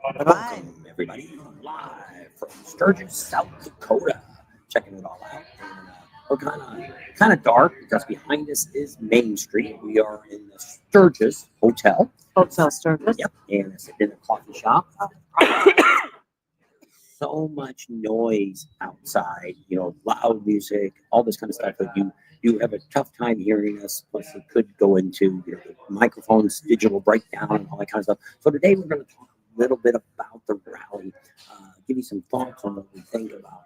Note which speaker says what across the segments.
Speaker 1: Welcome, everybody, live from Sturgis, South Dakota. Checking it all out. And, we're kind of dark because behind us is Main Street. We are in the Sturgis Hotel.
Speaker 2: Hotel Sturgis.
Speaker 1: Yep, and it's in a coffee shop. So much noise outside, loud music, all this kind of stuff that you have a tough time hearing us. Plus, it could go into the microphones, digital breakdown, and all that kind of stuff. So today we're going to talk a little bit about the rally, give you some thoughts on what we think about,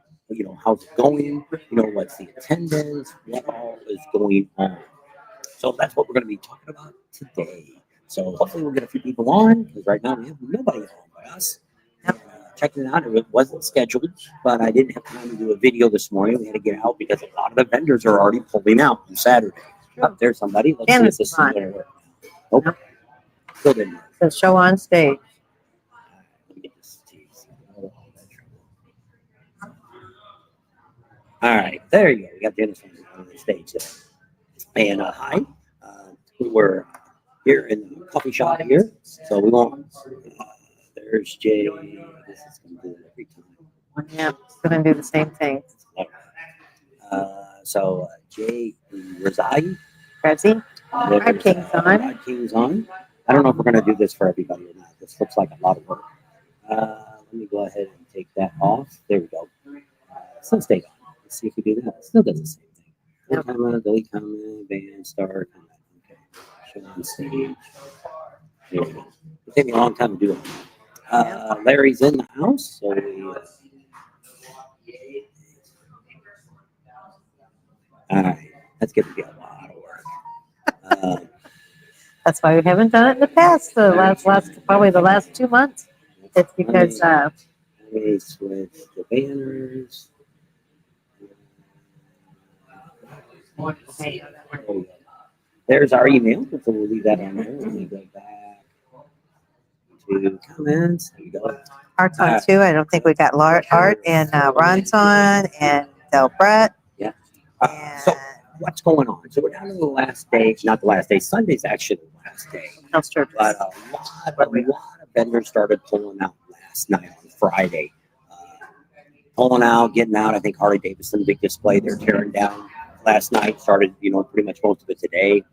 Speaker 1: how's it going, what's the attendance, what all is going on. So that's what we're going to be talking about today. So hopefully we'll get a few people on because right now we have nobody on by us. Checking it out. It wasn't scheduled, but I didn't have time to do a video this morning. We had to get out because a lot of the vendors are already pulling out on Saturday. Oh, there's somebody. Let's see if this is going to work. Nope. Still didn't work.
Speaker 2: The show on stage.
Speaker 1: Let me get this. All right. There you go. We got the other on the stage there. And hi. We're here in the coffee shop here. So we won't. There's Jay. This is going to do it every time.
Speaker 2: Yeah, it's going to do the same thing.
Speaker 1: So Jay Rizai.
Speaker 2: Resi. Rod King's on.
Speaker 1: Rod King's on. I don't know if we're going to do this for everybody or not. This looks like a lot of work. Let me go ahead and take that off. There we go. Still stay on. Let's see if we do that. It still does the same thing. Yep. Comment, delete comment, band, start, comment. Okay. Show on stage. There we go. It'll take me a long time to do it. Larry's in the house, so all right, that's going to be a lot of work.
Speaker 2: That's why we haven't done it in the past. Probably the last 2 months. It's because
Speaker 1: let me switch the banners. There's our email, so we'll leave that on there. Let me go back to comments. There you go.
Speaker 2: Art's on too. I don't think we got Art and Ron's on and Del Brett.
Speaker 1: Yeah. So what's going on? So we're down to the last day. Not the last day. Sunday's actually the last day. But a lot of vendors started pulling out last night on Friday. Pulling out, getting out. I think Harley Davidson, big display. They're tearing down last night. Started, pretty much most of it today.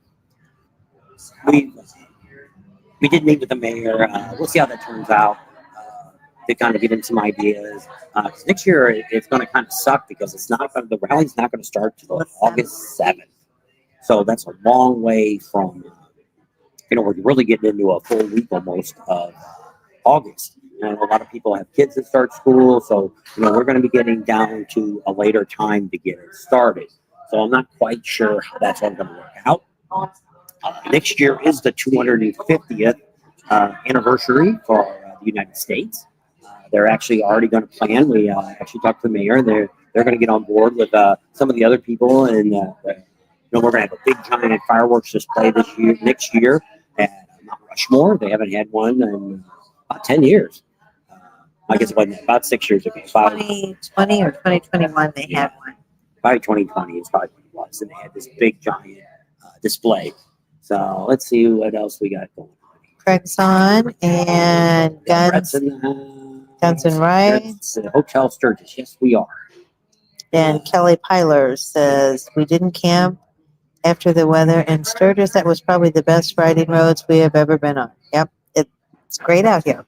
Speaker 1: We did meet with the mayor. We'll see how that turns out. To kind of give him some ideas. Because next year it's going to kind of suck because the rally's not going to start until August 7th. So that's a long way from, we're really getting into a full week almost of August. And a lot of people have kids that start school. So, we're going to be getting down to a later time to get it started. So I'm not quite sure how that's all going to work out. Next year is the 250th anniversary for the United States. They're actually already going to plan. We actually talked to the mayor. They're going to get on board with some of the other people, and we're going to have a big giant fireworks display next year at Mount Rushmore. They haven't had one in about 10 years. I guess it wasn't about 6 years ago.
Speaker 2: 2020 or 2021, they had one.
Speaker 1: Probably 2020 is probably what it was, and they had this big giant display. So let's see what else we got going on.
Speaker 2: Craig's on and Guns and Rides.
Speaker 1: Hotel Sturgis. Yes, we are.
Speaker 2: And Kelly Pyler says, we didn't camp after the weather in Sturgis. That was probably the best riding roads we have ever been on. Yep, it's great out here.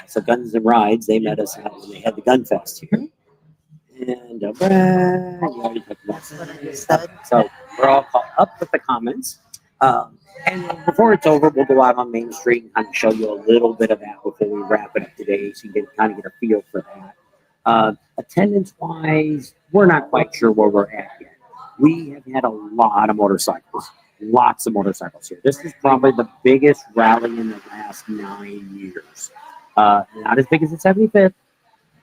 Speaker 1: So Guns and Rides, they met us out when they had the Gun Fest here. And Brad, you already talked about that. So we're all caught up with the comments. And before it's over, we'll go out on Main Street and kind of show you a little bit of that before we wrap it up today, so you can kind of get a feel for that. Attendance-wise, we're not quite sure where we're at yet. We have had a lot of motorcycles, lots of motorcycles here. This is probably the biggest rally in the last 9 years. Not as big as the 75th,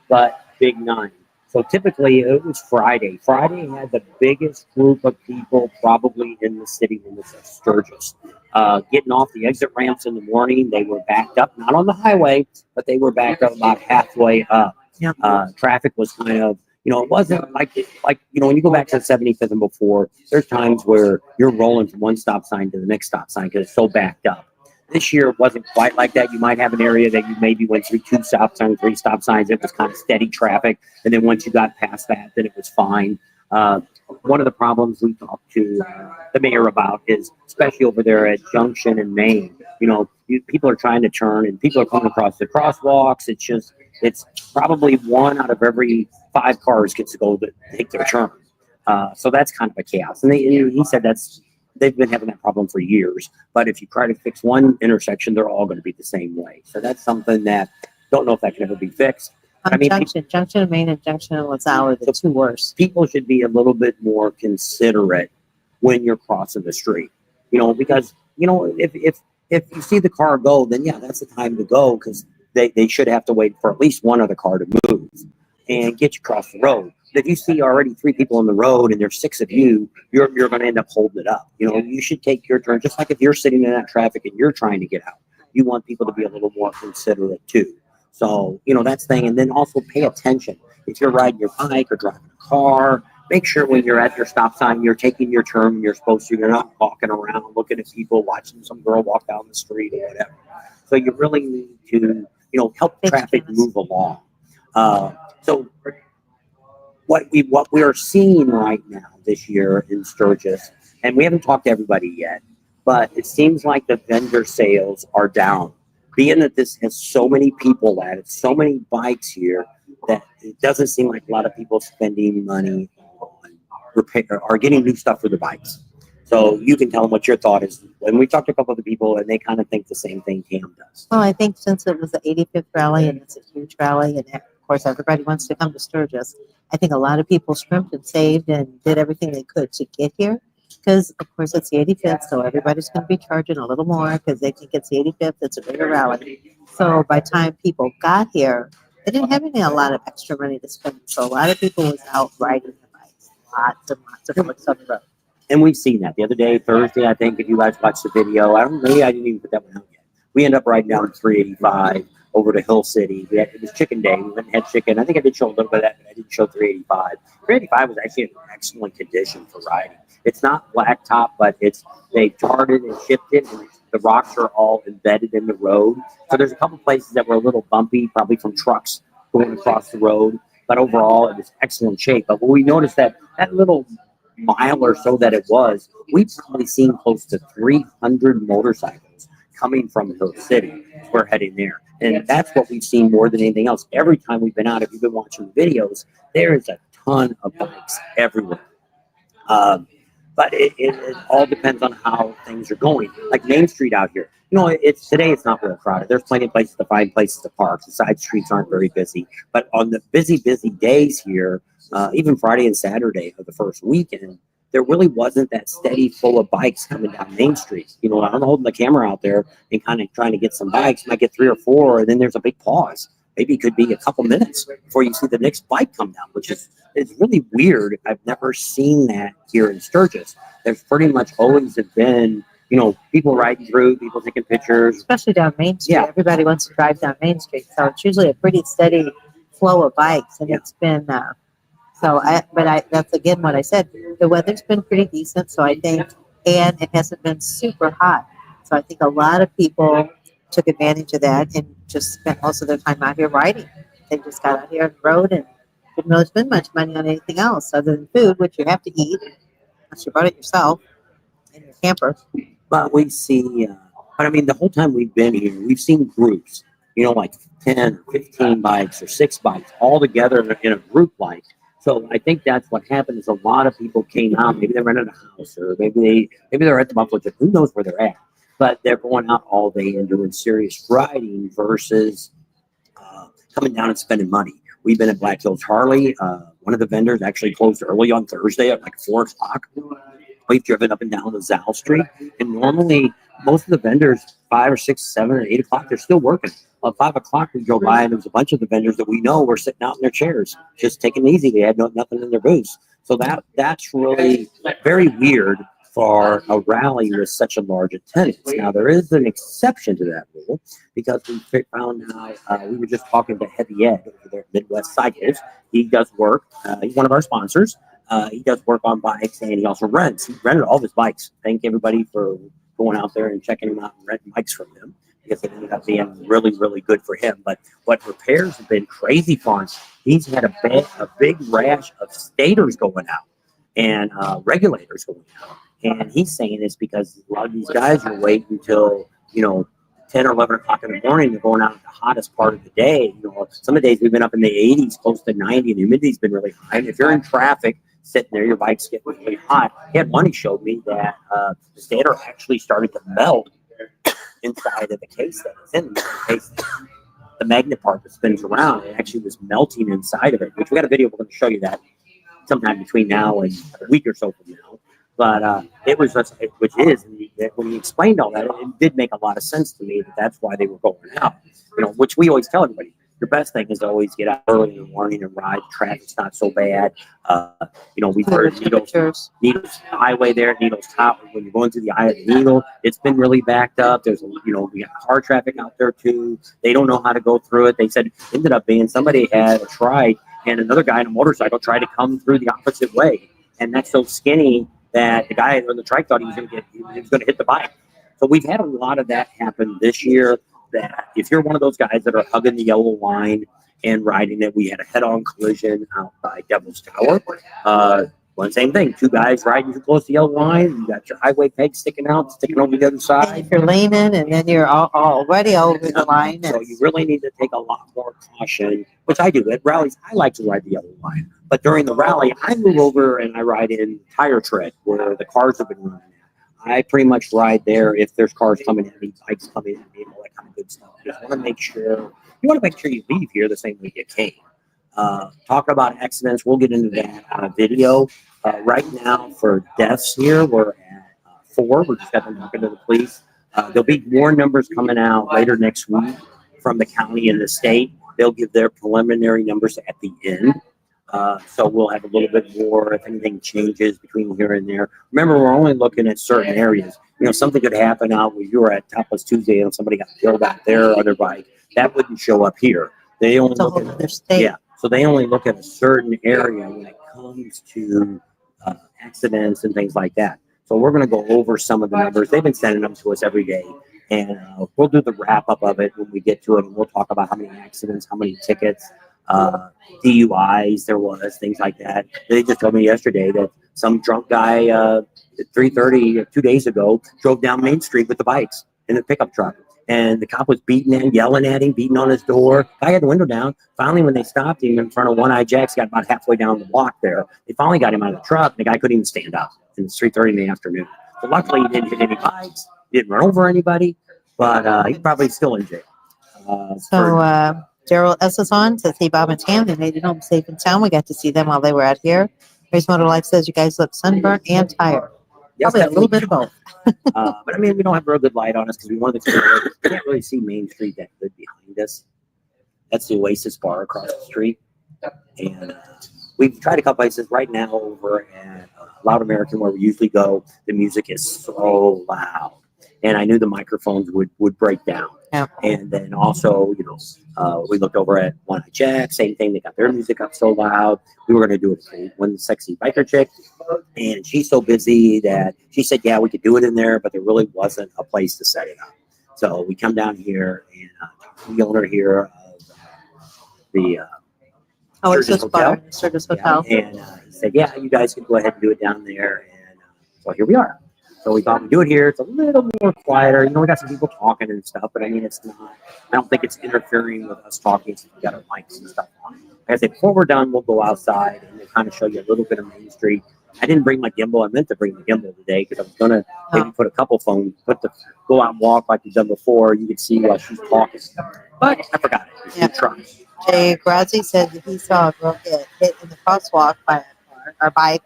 Speaker 1: but big 9. So typically it was Friday. Friday had the biggest group of people probably in the city limits of Sturgis. Getting off the exit ramps in the morning, they were backed up, not on the highway, but they were backed up about halfway up. Traffic was kind of, it wasn't like when you go back to the 75th and before, there's times where you're rolling from one stop sign to the next stop sign because it's so backed up. This year it wasn't quite like that. You might have an area that you maybe went through 2 stop signs, 3 stop signs. It was kind of steady traffic. And then once you got past that, then it was fine. One of the problems we talked to the mayor about is, especially over there at Junction and Main, people are trying to turn and people are coming across the crosswalks. It's probably 1 out of every 5 cars gets to go to take their turn. So that's kind of a chaos. And he said they've been having that problem for years. But if you try to fix one intersection, they're all going to be the same way. So that's something that don't know if that can ever be fixed.
Speaker 2: Junction and Main and Junction and LaSalle are the 2 worst.
Speaker 1: People should be a little bit more considerate when you're crossing the street. Because if you see the car go, then yeah, that's the time to go, because they should have to wait for at least one other car to move and get you across the road. If you see already 3 people on the road and there's 6 of you, you're going to end up holding it up. You should take your turn. Just like if you're sitting in that traffic and you're trying to get out, you want people to be a little more considerate too. So, that's the thing. And then also pay attention. If you're riding your bike or driving a car, make sure when you're at your stop sign, you're taking your turn, you're supposed to. You're not walking around looking at people, watching some girl walk down the street or whatever. So you really need to, help traffic move along. So what we are seeing right now this year in Sturgis, and we haven't talked to everybody yet, but it seems like the vendor sales are down. Being that this has so many people at it, so many bikes here, that it doesn't seem like a lot of people spending money on repair or getting new stuff for the bikes. So you can tell them what your thought is. And we talked to a couple of the people, and they kind of think the same thing Cam does.
Speaker 2: Well, I think since it was the 85th rally and it's a huge rally, and of course everybody wants to come to Sturgis, I think a lot of people scrimped and saved and did everything they could to get here. Because, of course, it's the 85th, so everybody's going to be charging a little more because they think it's the 85th. It's a bigger rally. So by the time people got here, they didn't have a lot of extra money to spend. So a lot of people was out riding the bikes. Lots and lots of folks on the road.
Speaker 1: And we've seen that. The other day, Thursday, I think, if you guys watched the video, I didn't even put that one out yet. We ended up riding down 385 over to Hill City. It was chicken day. We went and had chicken. I think I did show a little bit of that, but I didn't show 385. 385 was actually in excellent condition for riding. It's not blacktop, but they tarred and shifted, and the rocks are all embedded in the road. So there's a couple places that were a little bumpy, probably from trucks going across the road. But overall, it was excellent shape. But when we noticed that little mile or so that it was, we've probably seen close to 300 motorcycles coming from Hill City. We're heading there. And that's what we've seen more than anything else. Every time we've been out, if you've been watching the videos, there is a ton of bikes everywhere. But it all depends on how things are going. Like Main Street out here, today it's not real crowded. There's plenty of places to find places to park. The side streets aren't very busy. But on the busy days here, even Friday and Saturday of the first weekend, there really wasn't that steady flow of bikes coming down Main Street. I'm holding the camera out there and kind of trying to get some bikes. Might get 3 or 4, and then there's a big pause. Maybe it could be a couple minutes before you see the next bike come down, which is really weird. I've never seen that here in Sturgis. There's pretty much always been, people riding through, people taking pictures.
Speaker 2: Especially down Main Street. Yeah. Everybody wants to drive down Main Street. So it's usually a pretty steady flow of bikes. And it's been, that's again what I said. The weather's been pretty decent. So I think, and it hasn't been super hot. So I think a lot of people took advantage of that and just spent most of their time out here riding. They just got out here on the road and didn't really spend much money on anything else other than food, which you have to eat unless you brought it yourself in your camper.
Speaker 1: But we see, the whole time we've been here, we've seen groups, like 10 or 15 bikes or 6 bikes all together in a group like. So I think that's what happened is a lot of people came out. Maybe they rented a house, or maybe they're at the Buffalo Gym. Who knows where they're at? But they're going out all day and doing serious riding versus coming down and spending money. We've been at Black Hills Harley. One of the vendors actually closed early on Thursday at like 4 o'clock. We've driven up and down LaSalle Street. And normally, most of the vendors, 5 or 6, 7 or 8 o'clock, they're still working. At 5 o'clock, we drove by and there was a bunch of the vendors that we know were sitting out in their chairs, just taking it easy. They had nothing in their booths. So that's really very weird for a rally with such a large attendance. Now, there is an exception to that rule because we found out, we were just talking to Heavy Ed over there at Midwest Cycles. He does work. He's one of our sponsors. He does work on bikes, and he also rents. He rented all of his bikes. Thank everybody for going out there and checking him out and renting mics from him because it ended up being really, really good for him. But what repairs have been crazy fun. He's had a big rash of stators going out and regulators going out. And he's saying it's because a lot of these guys are waiting until, 10 or 11 o'clock in the morning. They're going out at the hottest part of the day. Some of the days we've been up in the 80s, close to 90, and the humidity's been really high. And if you're in traffic, sitting there, your bike's getting really hot. He had one, he showed me that the stator actually started to melt inside of the case that it's in. The case, the magnet part that spins around, it actually was melting inside of it, which we got a video, we're going to show you that sometime between now and a week or so from now. But it was just, which is, when he explained all that, it did make a lot of sense to me that that's why they were going out. Which we always tell everybody. Your best thing is to always get out early in the morning and ride. Traffic's not so bad. We've heard Needles Highway there, Needles Top. When you're going through the eye of the needle, it's been really backed up. There's, we got car traffic out there too. They don't know how to go through it. They said ended up being somebody had a trike and another guy on a motorcycle tried to come through the opposite way, and that's so skinny that the guy on the trike thought he was going to hit the bike. So we've had a lot of that happen this year. That if you're one of those guys that are hugging the yellow line and riding it, we had a head-on collision out by Devil's Tower. One same thing, two guys riding too close to the yellow line. You got your highway peg sticking over the other side.
Speaker 2: And if you're leaning, and then you're already over the line.
Speaker 1: So you really need to take a lot more caution, which I do at rallies. I like to ride the yellow line, but during the rally, I move over and I ride in tire tread where the cars have been running. I pretty much ride there if there's cars coming at me, bikes coming at me, and all that kind of good stuff. You want to make sure you leave here the same way you came. Talking about accidents, we'll get into that on a video. Right now, for deaths here, we're at 4. We're just talking to the police. There'll be more numbers coming out later next week from the county and the state. They'll give their preliminary numbers at the end. So we'll have a little bit more if anything changes between here and there. Remember, we're only looking at certain areas. Something could happen out where you were at Topless Tuesday and somebody got killed out there on their bike. That wouldn't show up here. They only look at
Speaker 2: their state.
Speaker 1: Yeah, so they only look at a certain area when it comes to accidents and things like that. So we're going to go over some of the numbers. They've been sending them to us every day. And we'll do the wrap up of it when we get to it. And we'll talk about how many accidents, how many tickets, DUIs there was, things like that. They just told me yesterday that some drunk guy at 3:30 2 days ago drove down Main Street with the bikes in a pickup truck. And the cop was beating him, yelling at him, beating on his door. Guy had the window down. Finally, when they stopped him in front of One Eye Jack's, got about halfway down the block there. They finally got him out of the truck. The guy couldn't even stand up. It's 3:30 in the afternoon. So luckily, he didn't hit any bikes. He didn't run over anybody. But he's probably still in jail.
Speaker 2: Gerald S. is on, says, hey, Bob and Tam, they made it home safe in town. We got to see them while they were out here. Race Motor Life says, you guys look sunburnt and tired.
Speaker 1: Yes,
Speaker 2: probably a little bit of both.
Speaker 1: But I mean, we don't have a real good light on us because we wanted to we can't really see Main Street that good behind us. That's the Oasis bar across the street. And we've tried a couple places right now over at Loud American where we usually go. The music is so loud. And I knew the microphones would break down.
Speaker 2: Yeah.
Speaker 1: And then also, we looked over at One Eye Jack, same thing. They got their music up so loud. We were going to do it for one sexy biker chick. And she's so busy that she said, yeah, we could do it in there, but there really wasn't a place to set it up. So we come down here and talk to the owner here of the
Speaker 2: Sturgis Hotel. Sturgis Hotel.
Speaker 1: Yeah. And he said, yeah, you guys can go ahead and do it down there. And so here we are. So we thought we'd do it here. It's a little more quieter. We got some people talking and stuff, but I mean, it's not, I don't think it's interfering with us talking since we got our mics and stuff on. Like I said, before we're done, we'll go outside and we'll kind of show you a little bit of Main Street. I didn't bring my gimbal. I meant to bring the gimbal today because I was going to maybe put a couple phones, go out and walk like we've done before. You could see while she's talking. But I forgot it.
Speaker 2: Yeah. Jay Grazzi said that he saw a girl get hit in the crosswalk by a bike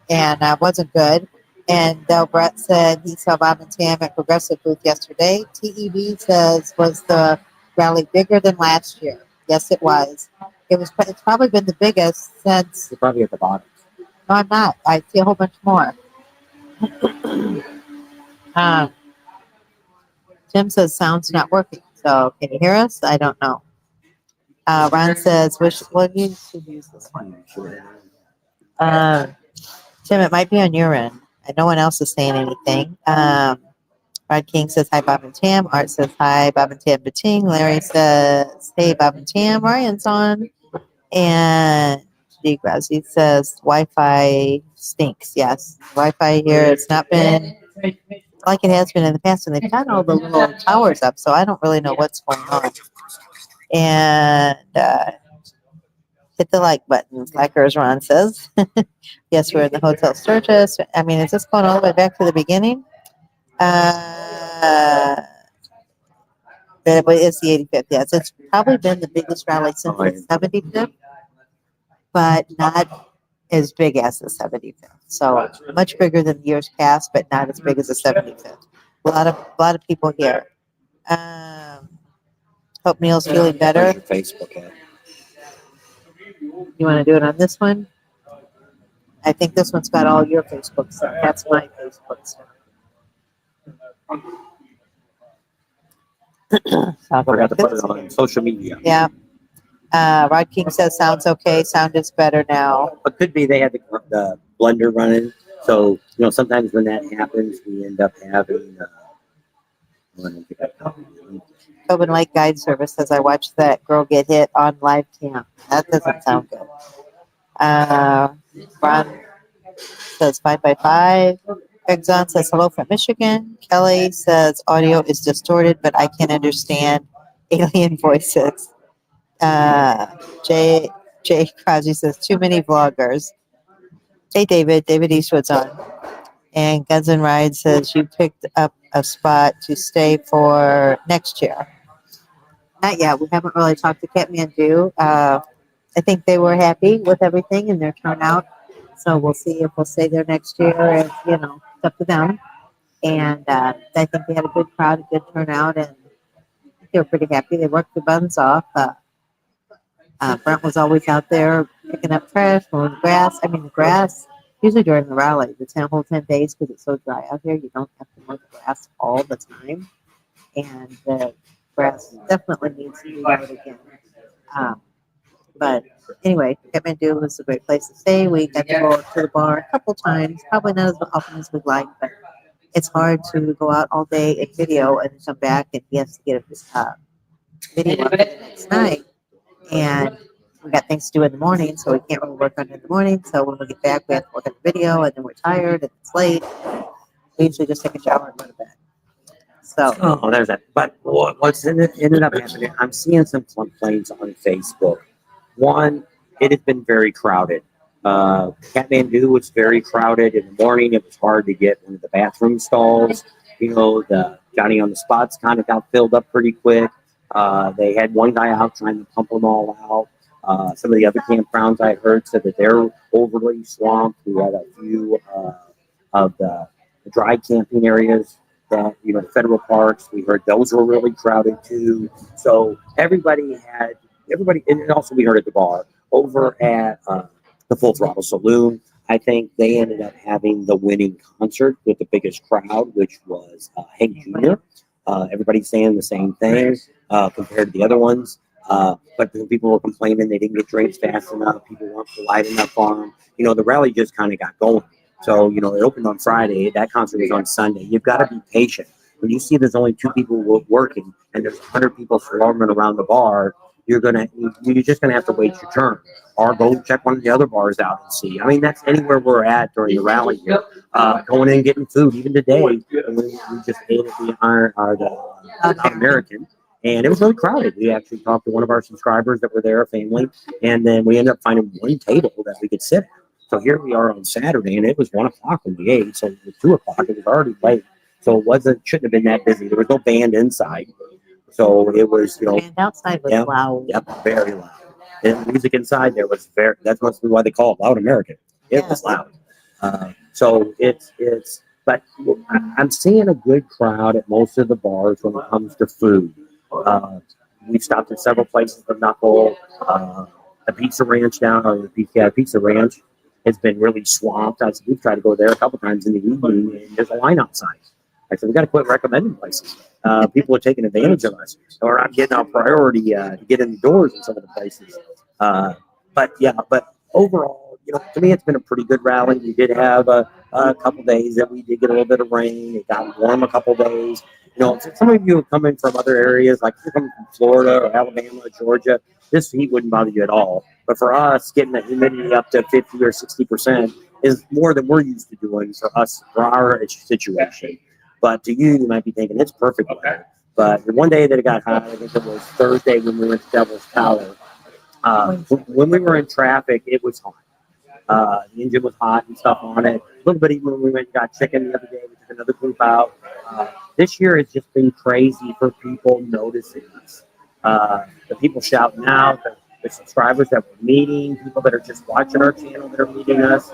Speaker 2: and wasn't good. And Del Brett said he saw Bob and Tam at Progressive booth yesterday. TEB says, was the rally bigger than last year? Yes, it was. It's probably been the biggest since.
Speaker 1: You're probably at the bottom.
Speaker 2: No, I'm not. I see a whole bunch more. Tim says sound's not working. So can you hear us? I don't know. Ron says, you should use this one. Tim, it might be on your end. And no one else is saying anything. Rod King says hi, Bob and Tam. Art says hi, Bob and Tam Bating. Larry says hey, Bob and Tam. Ryan's on. And D. Grassi says Wi-Fi stinks. Yes, Wi-Fi here. It's not been like it has been in the past, and they've got all the little towers up, so I don't really know what's going on. And hit the like button, like Ron says. Yes, we're in the Hotel Sturgis. I mean, is this going all the way back to the beginning? But it's the 85th. Yes, it's probably been the biggest rally since the 75th, but not as big as the 75th. So much bigger than the years past, but not as big as the 75th. A lot of people here. Hope Neil's feeling better.
Speaker 1: Where's your Facebook at?
Speaker 2: You want to do it on this one? I think this one's got all your Facebook stuff. That's my Facebook stuff.
Speaker 1: I forgot to put it on social media.
Speaker 2: Yeah. Rod King says sounds okay. Sound is better now.
Speaker 1: It could be they had the blender running. So, sometimes when that happens, we end up having.
Speaker 2: Tobin Lake Guide Service says, I watched that girl get hit on live cam. That doesn't sound good. Ron says 5x5. Exxon says hello from Michigan. Kelly says audio is distorted, but I can understand alien voices. Jay Crosby says too many vloggers. Hey David Eastwood's on. And Guns N' Rides says you picked up a spot to stay for next year. Not yet. We haven't really talked to Kathmandu. I think they were happy with everything and their turnout. So we'll see if we'll stay there next year. If, it's up to them. And I think they had a good crowd, a good turnout, and they were pretty happy. They worked their buns off. Brent was always out there picking up trash, mowing grass. I mean, the grass, usually during the rally, the whole 10 days, because it's so dry out here, you don't have to mow the grass all the time. And the grass definitely needs to be mowed again. But anyway, Kathmandu was a great place to stay. We got to go to the bar a couple times, probably not as often as we'd like, but it's hard to go out all day and video and come back and he has to get a video up the next night. And we got things to do in the morning, so we can't really work on it in the morning. So when we get back, we have to work on the video, and then we're tired and it's late. We usually just take a shower and go to bed. So
Speaker 1: there's that. But what's ended up happening, I'm seeing some complaints on Facebook. One, it has been very crowded. Kathmandu was very crowded in the morning. It was hard to get into the bathroom stalls. The Johnny on the spots kind of got filled up pretty quick. They had one guy out trying to pump them all out. Some of the other campgrounds I heard said that they're overly swamped. We had a few of the dry camping areas that, federal parks. We heard those were really crowded too. So everybody, and also we heard at the bar over at the Full Throttle Saloon. I think they ended up having the winning concert with the biggest crowd, which was Hank Jr. Everybody's saying the same thing compared to the other ones. But people were complaining they didn't get drinks fast enough. People weren't polite enough for them. The rally just kind of got going. So, it opened on Friday. That concert was on Sunday. You've got to be patient. When you see there's only 2 people working and there's 100 people swarming around the bar, you're just gonna have to wait your turn, or go check one of the other bars out and see. I mean, that's anywhere we're at during the rally here. Going in and getting food. Even today, we just ate at the American, and it was really crowded. We actually talked to one of our subscribers that were there, a family, and then we ended up finding one table that we could sit at. So here we are on Saturday, and it was 1 o'clock when we ate. So it was 2 o'clock. It was already late, so shouldn't have been that busy. There was no band inside. So it was,
Speaker 2: and outside was loud.
Speaker 1: Yep, very loud. And the music inside there was that's mostly why they call it Loud American. It was loud. So but I'm seeing a good crowd at most of the bars when it comes to food. We've stopped at several places for Knuckle. The Pizza Ranch Pizza Ranch has been really swamped. We've tried to go there a couple times in the evening, and there's a line outside. I said, we got to quit recommending places. People are taking advantage of us, or not getting our priority to get in the doors in some of the places. But overall, to me, it's been a pretty good rally. We did have a couple days that we did get a little bit of rain. It got warm a couple days. Some of you are coming from other areas, like you're coming from Florida or Alabama or Georgia. This heat wouldn't bother you at all. But for us, getting the humidity up to 50 or 60% is more than we're used to doing for us, for our situation. But to you, you might be thinking it's perfect weather. But the one day that it got hot, I think it was Thursday when we went to Devil's Tower. When we were in traffic, it was hot. The engine was hot and stuff on it. A little bit even when we went and got chicken the other day, we took another group out. This year has just been crazy for people noticing us. The people shouting out, the subscribers that we're meeting, people that are just watching our channel that are meeting us.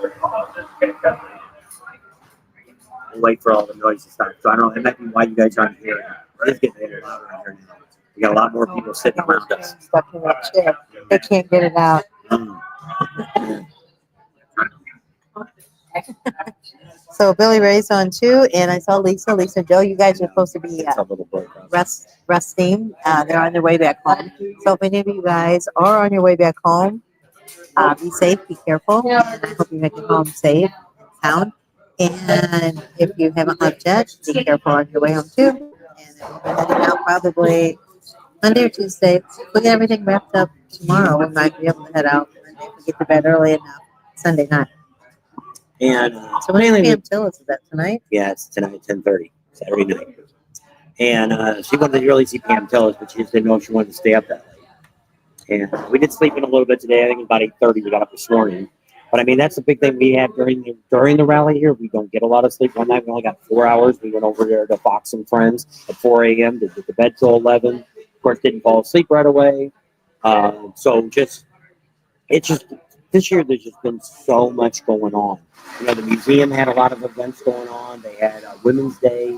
Speaker 1: We'll wait for all the noise to stop. So I don't know, it might be why you guys aren't here. It's getting a little louder in here now. We got a lot more people sitting around us.
Speaker 2: Stuck in that chair. They can't get it out. So Billy Ray's on too, and I saw Lisa, Joe. You guys are supposed to be resting. They're on their way back home. So if any of you guys are on your way back home, be safe, be careful. And I hope you make it home safe and sound. And if you haven't left yet, be careful on your way home too. And then we'll be heading out probably Monday or Tuesday. If we get everything wrapped up tomorrow, we might be able to head out Monday if we get to bed early enough Sunday night.
Speaker 1: And
Speaker 2: so when Pam Tillis, is that tonight?
Speaker 1: Yeah, it's tonight, 10:30, Saturday night. And she wanted to really see Pam Tillis, but she just didn't know if she wanted to stay up that late. And we did sleep in a little bit today. I think about 8:30 we got up this morning. But I mean, that's the big thing we have during the rally here. We don't get a lot of sleep. One night we only got 4 hours. We went over there to Fox and Friends at 4 a.m. to get to bed till 11. Of course, didn't fall asleep right away. This year there's just been so much going on. The museum had a lot of events going on. They had Women's Day.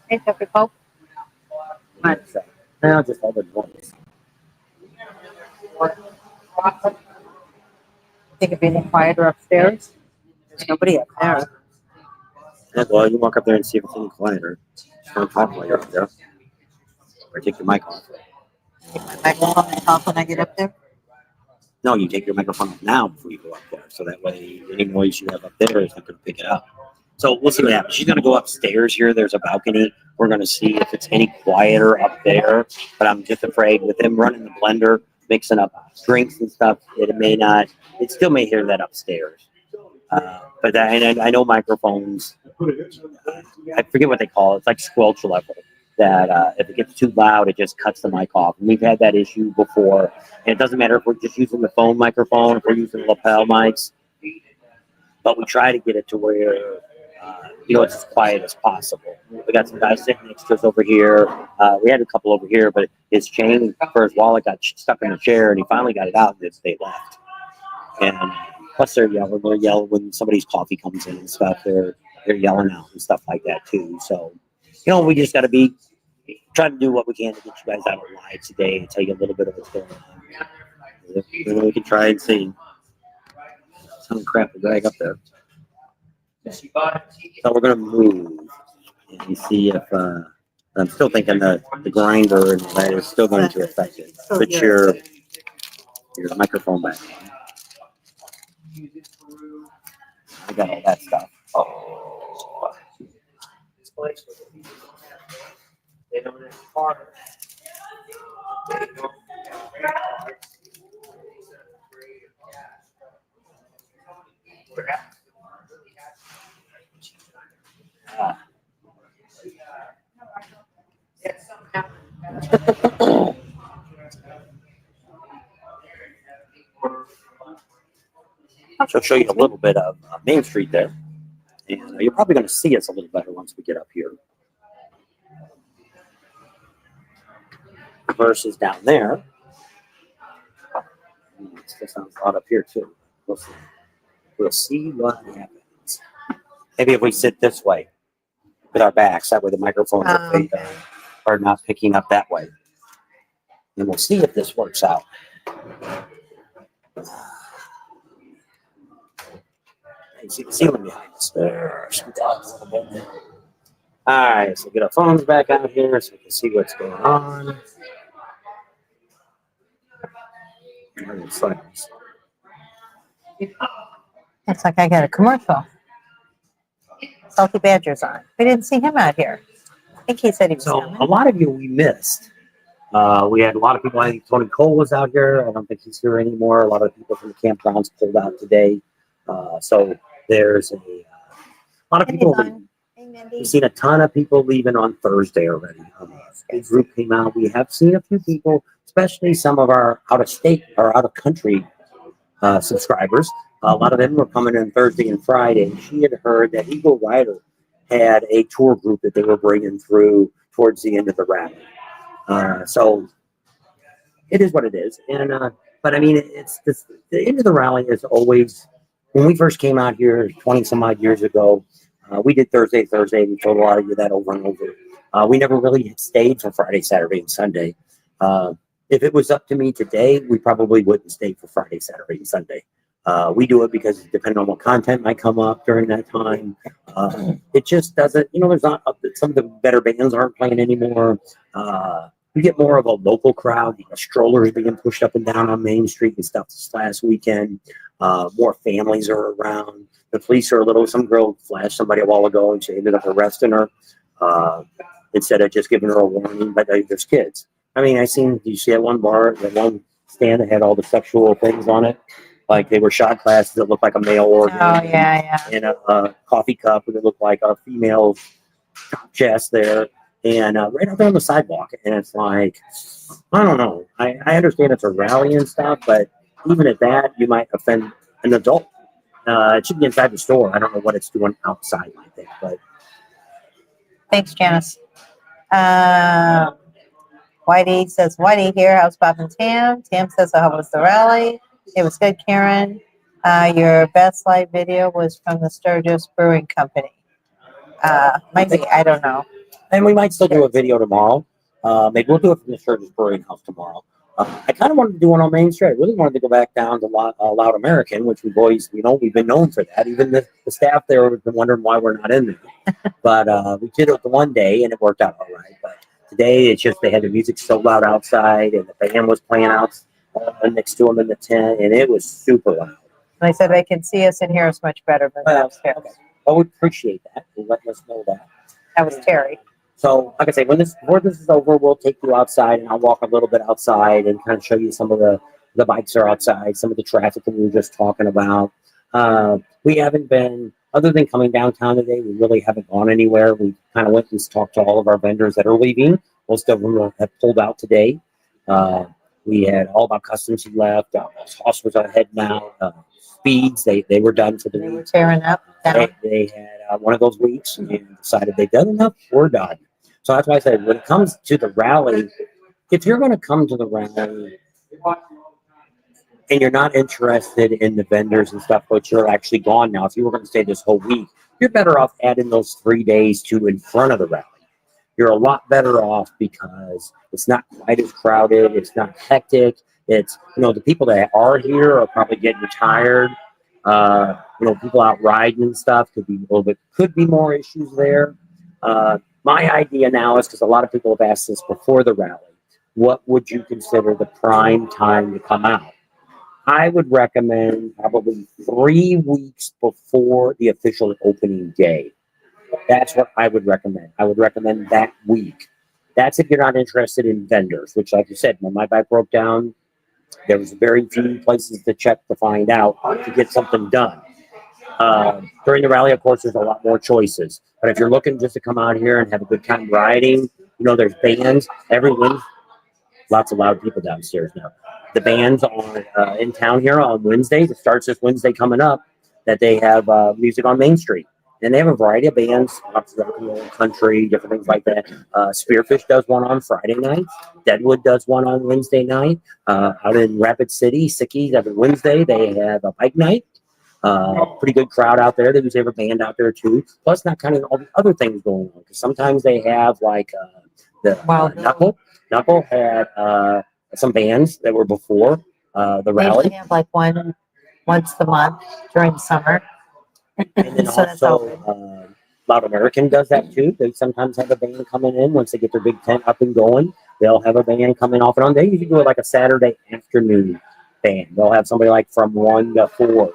Speaker 2: Hey, Dr. Pope.
Speaker 1: Now just all the noise.
Speaker 2: Think it'd be any quieter upstairs? There's nobody up there.
Speaker 1: Yeah, well, you walk up there and see if it's any quieter. Just don't talk while you're up there. Or take your mic off.
Speaker 2: Take my microphone and talk when I get up there?
Speaker 1: No, you take your microphone off now before you go up there. So that way, any noise you have up there is not going to pick it up. So we'll see what happens. She's going to go upstairs here. There's a balcony. We're going to see if it's any quieter up there. But I'm just afraid with them running the blender, mixing up drinks and stuff, it may not. It still may hear that upstairs. But I know microphones. I forget what they call it. It's like squelch level. That if it gets too loud, it just cuts the mic off. And we've had that issue before. And it doesn't matter if we're just using the phone microphone, if we're using lapel mics. But we try to get it to where, it's as quiet as possible. We got some guys sitting next to us over here. We had a couple over here, but his chain for his wallet got stuck in a chair, and he finally got it out, and they left. And plus they're yelling. They're yelling when somebody's coffee comes in and stuff. They're yelling out and stuff like that, too. So, we just got to be trying to do what we can to get you guys out live today and tell you a little bit of what's going on. We can try and see. Some crap to drag up there. So we're going to move and see if I'm still thinking that the grinder and that is still going to affect it. Put your microphone back on. I got all that stuff. I'll show you a little bit of Main Street there. And you're probably going to see us a little better once we get up here. Versus down there. Still sounds a lot up here too. We'll see what happens. Maybe if we sit this way with our backs, that way the microphones are not picking up that way. And we'll see if this works out. You see the ceiling behind us there. All right, so get our phones back out here so we can see what's going on.
Speaker 2: It's like I got a commercial. Salty Badger's on. We didn't see him out here. I think he said he was
Speaker 1: So
Speaker 2: coming.
Speaker 1: a lot of you we missed. We had a lot of people. I think Tony Cole was out here. I don't think he's here anymore. A lot of people from the campgrounds pulled out today. So there's a lot of people.
Speaker 2: Hey, Mindy.
Speaker 1: We've seen a ton of people leaving on Thursday already. A group came out. We have seen a few people, especially some of our out-of-state or out-of-country subscribers. A lot of them were coming in Thursday and Friday. She had heard that Eagle Rider had a tour group that they were bringing through towards the end of the rally. So it is what it is. And but I mean, it's this, the end of the rally is always, when we first came out here 20 some odd years ago, we did Thursday. We told a lot of you that over and over. We never really stayed for Friday, Saturday, and Sunday. If it was up to me today, we probably wouldn't stay for Friday, Saturday, and Sunday. We do it because depending on what content might come up during that time, it just doesn't, there's not, some of the better bands aren't playing anymore. We get more of a local crowd. Strollers being pushed up and down on Main Street and stuff this last weekend. More families are around. The police are some girl flashed somebody a while ago and she ended up arresting her instead of just giving her a warning, but there's kids. I mean, you see at one bar, that one stand that had all the sexual things on it. Like they were shot glasses that looked like a male organ.
Speaker 2: Oh, yeah.
Speaker 1: And a coffee cup that looked like a female chest there. And right out there on the sidewalk. And it's like, I don't know. I understand it's a rally and stuff, but even at that, you might offend an adult. It should be inside the store. I don't know what it's doing outside like that. But
Speaker 2: Thanks, Janice. Whitey says, Whitey here. How's Bob and Tam? Tam says, how was the rally? It was good, Karen. Your best live video was from the Sturgis Brewing Company. Might be, I don't know.
Speaker 1: And we might still do a video tomorrow. Maybe we'll do it from the Sturgis Brewing House tomorrow. I kind of wanted to do one on Main Street. I really wanted to go back down to Loud American, which we've always, we've been known for that. Even the staff there have been wondering why we're not in there. But we did it the one day, and it worked out all right. But today, it's just they had the music so loud outside, and the band was playing out next to them in the tent, and it was super loud.
Speaker 2: And I said they can see us and hear us much better than downstairs.
Speaker 1: Okay. I would appreciate that. Letting us know that.
Speaker 2: That was Terry.
Speaker 1: So, like I say, before this is over, we'll take you outside, and I'll walk a little bit outside and kind of show you some of the bikes are outside, some of the traffic that we were just talking about. We haven't been, other than coming downtown today, we really haven't gone anywhere. We kind of went and talked to all of our vendors that are leaving. Most of them have pulled out today. We had All About Customs who left. Hoss was ahead now. Speeds, they were done for the week.
Speaker 2: They were tearing up.
Speaker 1: They had one of those weeks and decided they've done enough. We're done. So that's why I said when it comes to the rally, if you're going to come to the rally and you're not interested in the vendors and stuff, but you're actually gone now, if you were going to stay this whole week, you're better off adding those 3 days to in front of the rally. You're a lot better off because it's not quite as crowded. It's not hectic. It's, the people that are here are probably getting tired. People out riding and stuff could be more issues there. My idea now is, because a lot of people have asked this before the rally, what would you consider the prime time to come out? I would recommend probably 3 weeks before the official opening day. That's what I would recommend. I would recommend that week. That's if you're not interested in vendors, which, like you said, when my bike broke down, there was very few places to check to find out to get something done. During the rally, of course, there's a lot more choices. But if you're looking just to come out here and have a good time riding, there's bands every Wednesday. Lots of loud people downstairs now. The bands are in town here on Wednesdays. It starts this Wednesday coming up that they have music on Main Street. And they have a variety of bands, lots of rock and roll, country, different things like that. Spearfish does one on Friday night. Deadwood does one on Wednesday night. Out in Rapid City, Sickies, every Wednesday, they have a bike night. Pretty good crowd out there. They usually have a band out there too. Plus, not kind of all the other things going on. Because sometimes they have Knuckle. Knuckle had some bands that were before the rally.
Speaker 2: They have like one once a month during the summer.
Speaker 1: And then
Speaker 2: So
Speaker 1: also, Loud American does that too. They sometimes have a band coming in once they get their big tent up and going. They'll have a band coming off and on. They usually do it like a Saturday afternoon band. They'll have somebody like from 1 to 4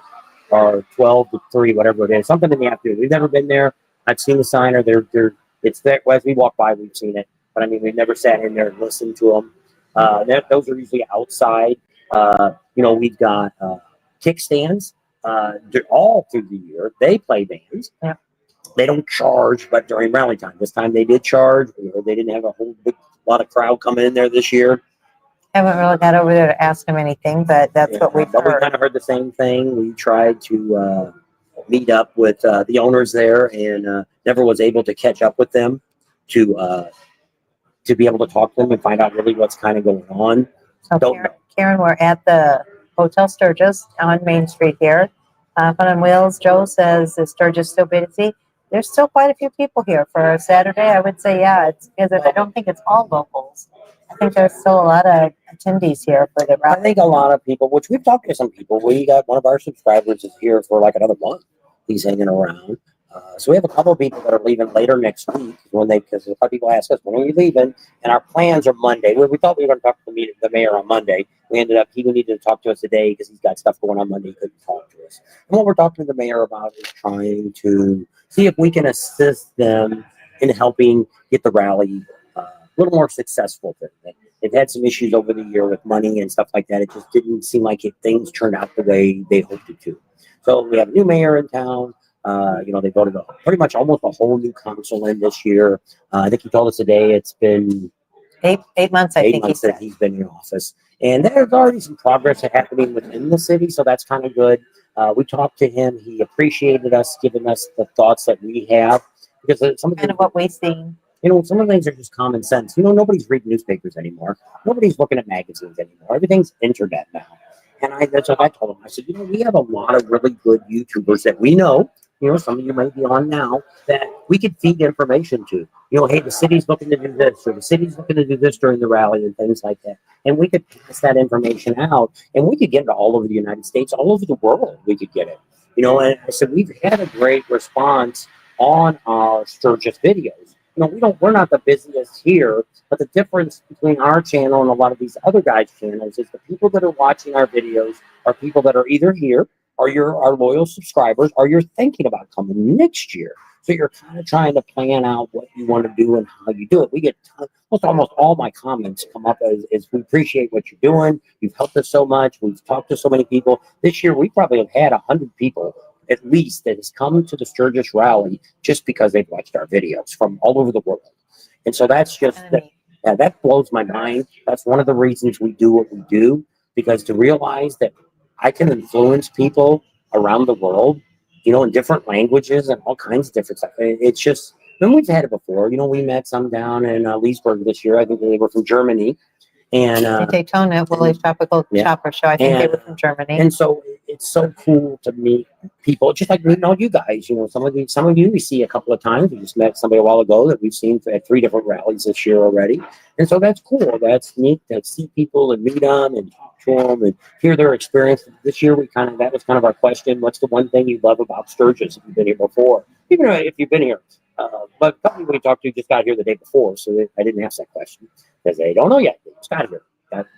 Speaker 1: or 12 to 3, whatever it is, something in the afternoon. We've never been there. I've seen the sign, or it's there as we walk by. We've seen it, but I mean, we've never sat in there and listened to them. Those are usually outside. We've got kickstands all through the year. They play bands.
Speaker 2: Yeah.
Speaker 1: They don't charge, but during rally time, this time they did charge. They didn't have a whole big lot of crowd coming in there this year.
Speaker 2: Haven't really got over there to ask him anything, but that's what we've
Speaker 1: But we
Speaker 2: heard.
Speaker 1: kind of heard the same thing. We tried to meet up with the owners there, and never was able to catch up with them to be able to talk to them and find out really what's kind of going on.
Speaker 2: So Karen, we're at the Hotel Sturgis on Main Street here. Fun on Wheels. Joe says, is Sturgis still busy? There's still quite a few people here for a Saturday. I would say, yeah, it's because I don't think it's all locals. I think there's still a lot of attendees here for the
Speaker 1: I
Speaker 2: rally.
Speaker 1: think a lot of people, which we've talked to some people, we got one of our subscribers is here for like another month. He's hanging around. So we have a couple of people that are leaving later next week because a lot of people ask us, when are you leaving? And our plans are Monday. We thought we were going to talk to the mayor on Monday. We ended up, he needed to talk to us today because he's got stuff going on Monday. He couldn't talk to us. And what we're talking to the mayor about is trying to see if we can assist them in helping get the rally a little more successful. They've had some issues over the year with money and stuff like that. It just didn't seem like things turned out the way they hoped it to. So we have a new mayor in town. They voted pretty much almost a whole new council in this year. I think he told us today it's been
Speaker 2: eight months. I think
Speaker 1: that he's been in office, and there's already some progress happening within the city, so that's kind of good. We talked to him; he appreciated us giving us the thoughts that we have because some of
Speaker 2: what we've seen.
Speaker 1: Some of the things are just common sense. Nobody's reading newspapers anymore. Nobody's looking at magazines anymore. Everything's internet now. And that's what I told him. I said, we have a lot of really good YouTubers that we know. Some of you might be on now that we could feed information to. Hey, the city's looking to do this, or the city's looking to do this during the rally and things like that. And we could pass that information out, and we could get it all over the United States, all over the world. We could get it. And I said we've had a great response on our Sturgis videos. We're not the busiest here, but the difference between our channel and a lot of these other guys' channels is the people that are watching our videos are people that are either here, or you're our loyal subscribers, or you're thinking about coming next year. So you're kind of trying to plan out what you want to do and how you do it. We get almost all my comments come up as we appreciate what you're doing. You've helped us so much. We've talked to so many people. This year, we probably have had 100 people at least that has come to the Sturgis Rally just because they've watched our videos from all over the world. And so that's just, that blows my mind. That's one of the reasons we do what we do, because to realize that I can influence people around the world, in different languages and all kinds of different stuff. It's just, and we've had it before. We met some down in Leesburg this year. I think they were from Germany. And
Speaker 2: Daytona, Willie's Tropical Chopper Show. I think they were from Germany.
Speaker 1: And so it's so cool to meet people, just like meeting all you guys. Some of you we see a couple of times. We just met somebody a while ago that we've seen at 3 different rallies this year already. And so that's cool. That's neat to see people and meet them and talk to them and hear their experience. This year that was kind of our question. What's the one thing you love about Sturgis if you've been here before? Even if you've been here. But a couple we talked to just got here the day before, so I didn't ask that question because they don't know yet. They just got here.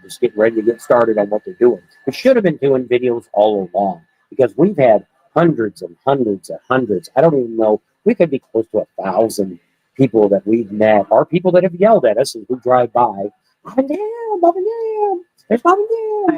Speaker 1: Just getting ready to get started on what they're doing. We should have been doing videos all along because we've had hundreds and hundreds and hundreds. I don't even know. We could be close to 1,000 people that we've met, or people that have yelled at us as we drive by. Mom and Dad, Mom and Dad, there's Mom and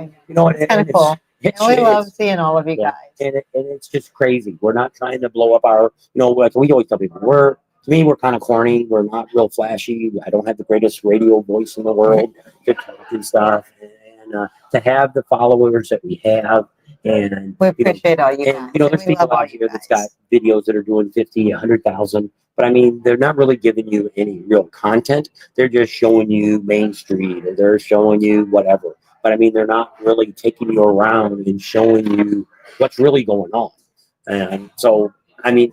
Speaker 1: Dad.
Speaker 2: It's kind of cool. We love seeing all of you guys.
Speaker 1: And it's just crazy. We're not trying to blow up our, like we always tell people, to me, we're kind of corny. We're not real flashy. I don't have the greatest radio voice in the world to talk and stuff. And to have the followers that we have. And
Speaker 2: we appreciate all you guys.
Speaker 1: There's people out here that's got videos that are doing 50, 100,000. But I mean, they're not really giving you any real content. They're just showing you Main Street, or they're showing you whatever. But I mean, they're not really taking you around and showing you what's really going on. And so, I mean,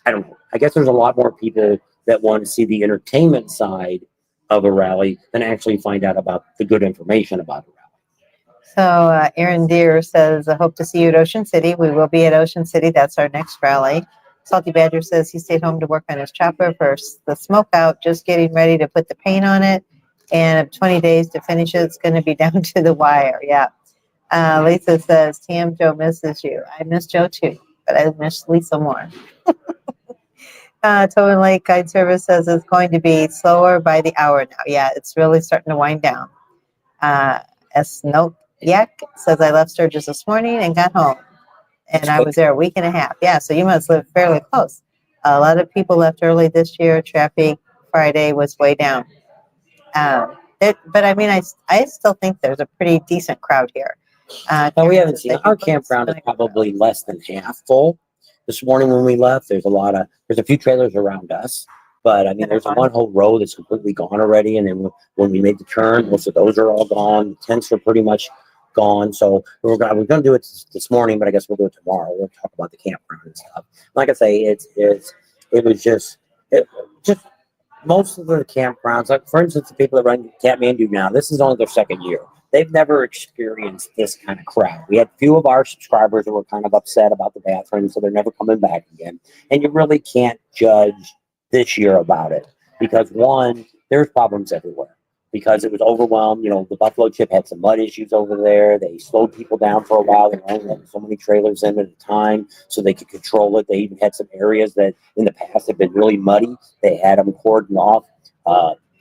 Speaker 1: I don't know. I guess there's a lot more people that want to see the entertainment side of a rally than actually find out about the good information about a rally.
Speaker 2: So Aaron Deere says, I hope to see you at Ocean City. We will be at Ocean City. That's our next rally. Salty Badger says he stayed home to work on his chopper for the smoke out, just getting ready to put the paint on it. And 20 days to finish it. It's going to be down to the wire. Yeah. Lisa says, TM Joe misses you. I miss Joe too, but I miss Lisa more. Tobin Lake Guide Service says it's going to be slower by the hour now. Yeah, it's really starting to wind down. Nope. Yak says, I left Sturgis this morning and got home. And I was there a week and a half. Yeah, so you must live fairly close. A lot of people left early this year. Traffic Friday was way down. But I mean, I still think there's a pretty decent crowd here.
Speaker 1: No, we haven't seen our campground is probably less than half full. This morning when we left, there's a few trailers around us, but I mean, there's one whole row that's completely gone already. And then when we made the turn, most of those are all gone. The tents are pretty much gone. So we're going to do it this morning, but I guess we'll do it tomorrow. We'll talk about the campground and stuff. Like I say, it was just most of the campgrounds, like for instance, the people that run Kathmandu now, this is only their second year. They've never experienced this kind of crowd. We had a few of our subscribers that were kind of upset about the bathroom, so they're never coming back again. And you really can't judge this year about it because one, there's problems everywhere because it was overwhelmed. You know, the Buffalo Chip had some mud issues over there. They slowed people down for a while. They were only letting so many trailers in at a time so they could control it. They even had some areas that in the past have been really muddy. They had them cordoned off.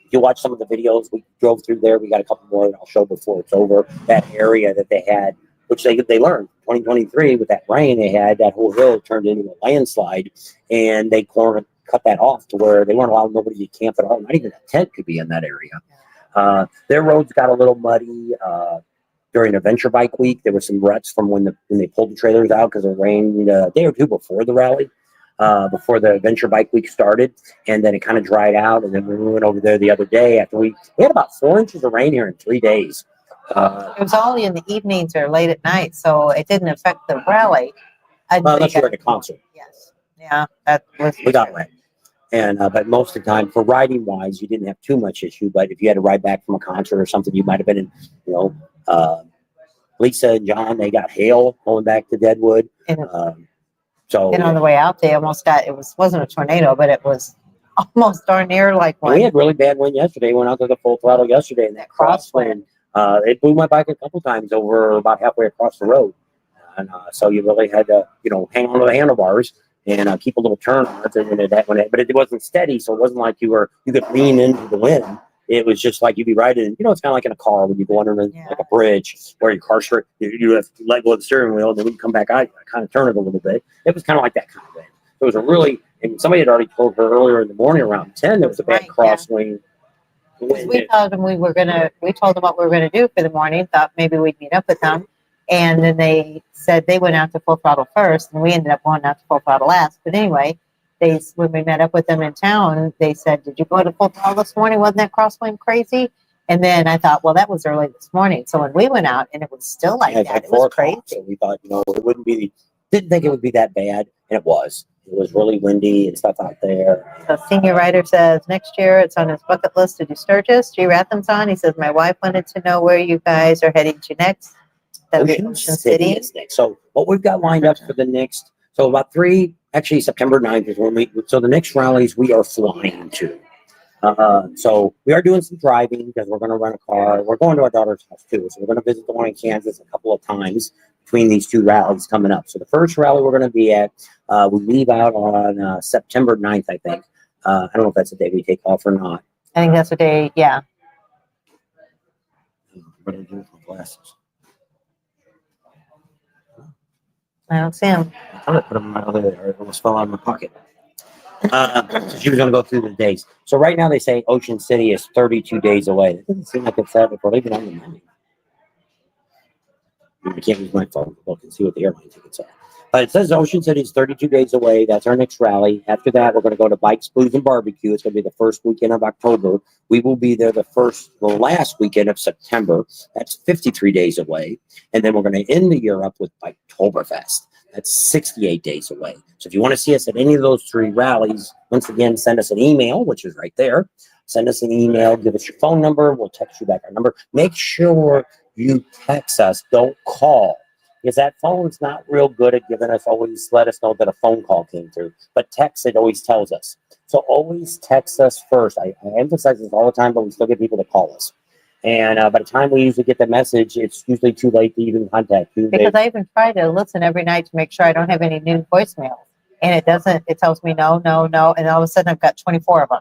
Speaker 1: If you watch some of the videos we drove through there, we got a couple more that I'll show before it's over. That area that they had, which they learned 2023 with that rain, they had that whole hill turned into a landslide, and they cut that off to where they weren't allowing nobody to camp at all. Not even a tent could be in that area. Their roads got a little muddy during Adventure Bike Week. There were some ruts from when they pulled the trailers out because it rained a day or two before the rally. Before the Adventure Bike Week started, and then it kind of dried out. And then we went over there the other day after we had about 4 inches of rain here in 3 days.
Speaker 2: It was only in the evenings or late at night, so it didn't affect the rally.
Speaker 1: Unless you were at a concert.
Speaker 2: Yes. Yeah, that was.
Speaker 1: We got rain. And but most of the time, for riding wise, you didn't have too much issue. But if you had to ride back from a concert or something, you might have been in, Lisa and John, they got hail going back to Deadwood.
Speaker 2: And on the way out, they almost got, wasn't a tornado, but it was almost darn near like one.
Speaker 1: We had really bad wind yesterday. Went out to the full throttle yesterday, and that crosswind, it blew my bike a couple times over about halfway across the road. And so you really had to, hang on to the handlebars and keep a little turn on it. But it wasn't steady, so it wasn't like you could lean into the wind. It was just like you'd be riding, it's kind of like in a car when you go under like a bridge where your car you have to let go of the steering wheel, and then when you come back out, you kind of turn it a little bit. It was kind of like that kind of thing. So it was and somebody had already told her earlier in the morning around 10, there was a bad crosswind.
Speaker 2: We told them what we were going to do for the morning, thought maybe we'd meet up with them. And then they said they went out to full throttle first, and we ended up going out to full throttle last. But anyway, when we met up with them in town, they said, did you go to full throttle this morning? Wasn't that crosswind crazy? And then I thought, well, that was early this morning. So when we went out and it was still like that, it was crazy.
Speaker 1: So we thought, it didn't think it would be that bad. And it was. It was really windy and stuff out there.
Speaker 2: So Senior Writer says next year it's on his bucket list to do Sturgis. G. Ratham's on. He says, my wife wanted to know where you guys are heading to next.
Speaker 1: Ocean City is next. So what we've got lined up for the next, so about September 9th is when so the next rallies we are flying to. So we are doing some driving because we're going to rent a car. We're going to our daughter's house too. So we're going to visit the one in Kansas a couple of times between these two rallies coming up. So the first rally we're going to be at, we leave out on September 9th, I think. I don't know if that's the day we take off or not.
Speaker 2: I think that's the day, yeah.
Speaker 1: What do I do with my glasses?
Speaker 2: I don't see him.
Speaker 1: I thought I put them right over there. It almost fell out of my pocket. So she was going to go through the days. So right now they say Ocean City is 32 days away. It doesn't seem like it's that before. They've been on the Monday. I can't use my phone to look and see what the airline tickets are. But it says Ocean City is 32 days away. That's our next rally. After that, we're going to go to Bikes, Blues, and Barbecue. It's going to be the first weekend of October. We will be there the last weekend of September. That's 53 days away. And then we're going to end the year up with Biketoberfest. That's 68 days away. So if you want to see us at any of those three rallies, once again, send us an email, which is right there. Send us an email. Give us your phone number. We'll text you back our number. Make sure you text us. Don't call. Because that phone's not real good at always let us know that a phone call came through. But text, it always tells us. So always text us first. I emphasize this all the time, but we still get people to call us. And by the time we usually get the message, it's usually too late to even contact you.
Speaker 2: Because I even try to listen every night to make sure I don't have any new voicemails. And it doesn't, it tells me no, no, no. And all of a sudden I've got 24 of them.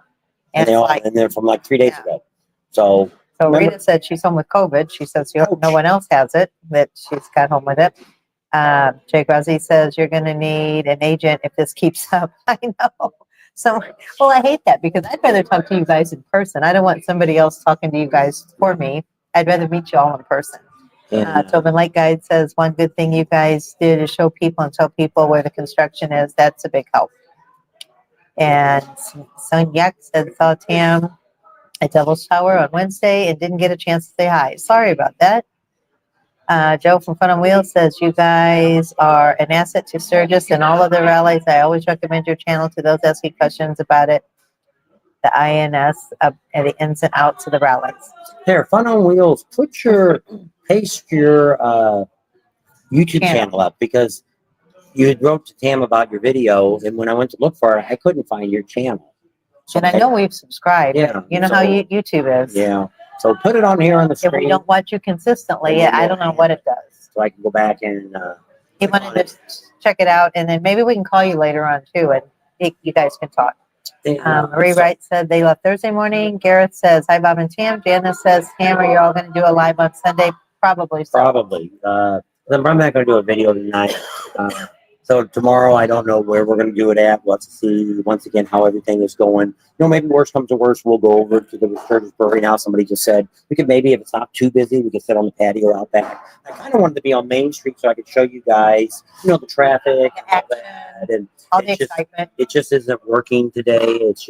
Speaker 2: And it's like,
Speaker 1: and they're from like 3 days
Speaker 2: Yeah.
Speaker 1: ago. So remember-
Speaker 2: Rita said she's home with COVID. She says no one else has it, that she's got home with it. Jake Rossi says you're going to need an agent if this keeps up. I know. So, well, I hate that because I'd rather talk to you guys in person. I don't want somebody else talking to you guys for me. I'd rather meet you all in person. Tobin Light Guide says one good thing you guys did is show people and tell people where the construction is. That's a big help. And Sun Yak said saw Tam at Devil's Tower on Wednesday and didn't get a chance to say hi. Sorry about that. Joe from Fun on Wheels says you guys are an asset to Sturgis and all of the rallies. I always recommend your channel to those asking questions about it. The INS and the ins and outs of the rallies.
Speaker 1: There, Fun on Wheels. Paste your YouTube channel up because you had wrote to Tam about your video, and when I went to look for it, I couldn't find your channel. So
Speaker 2: and I know we've subscribed.
Speaker 1: Yeah,
Speaker 2: you know how YouTube is.
Speaker 1: Yeah. So put it on here on the screen.
Speaker 2: If we don't watch you consistently, I don't know what it does.
Speaker 1: So I can go back and
Speaker 2: he wanted to check it out, and then maybe we can call you later on too, and you guys can talk. Marie Wright said they left Thursday morning. Gareth says hi, Bob and Tam. Janice says Tam, are you all going to do a live on Sunday? Probably. So.
Speaker 1: Probably. I'm not going to do a video tonight. So tomorrow, I don't know where we're going to do it at. We'll have to see once again how everything is going. Maybe worst comes to worst, we'll go over to the Sturgis Brewery now. Somebody just said we could maybe, if it's not too busy, we could sit on the patio out back. I kind of wanted to be on Main Street so I could show you guys, the traffic and all that, and
Speaker 2: all the excitement.
Speaker 1: It just isn't working today. It's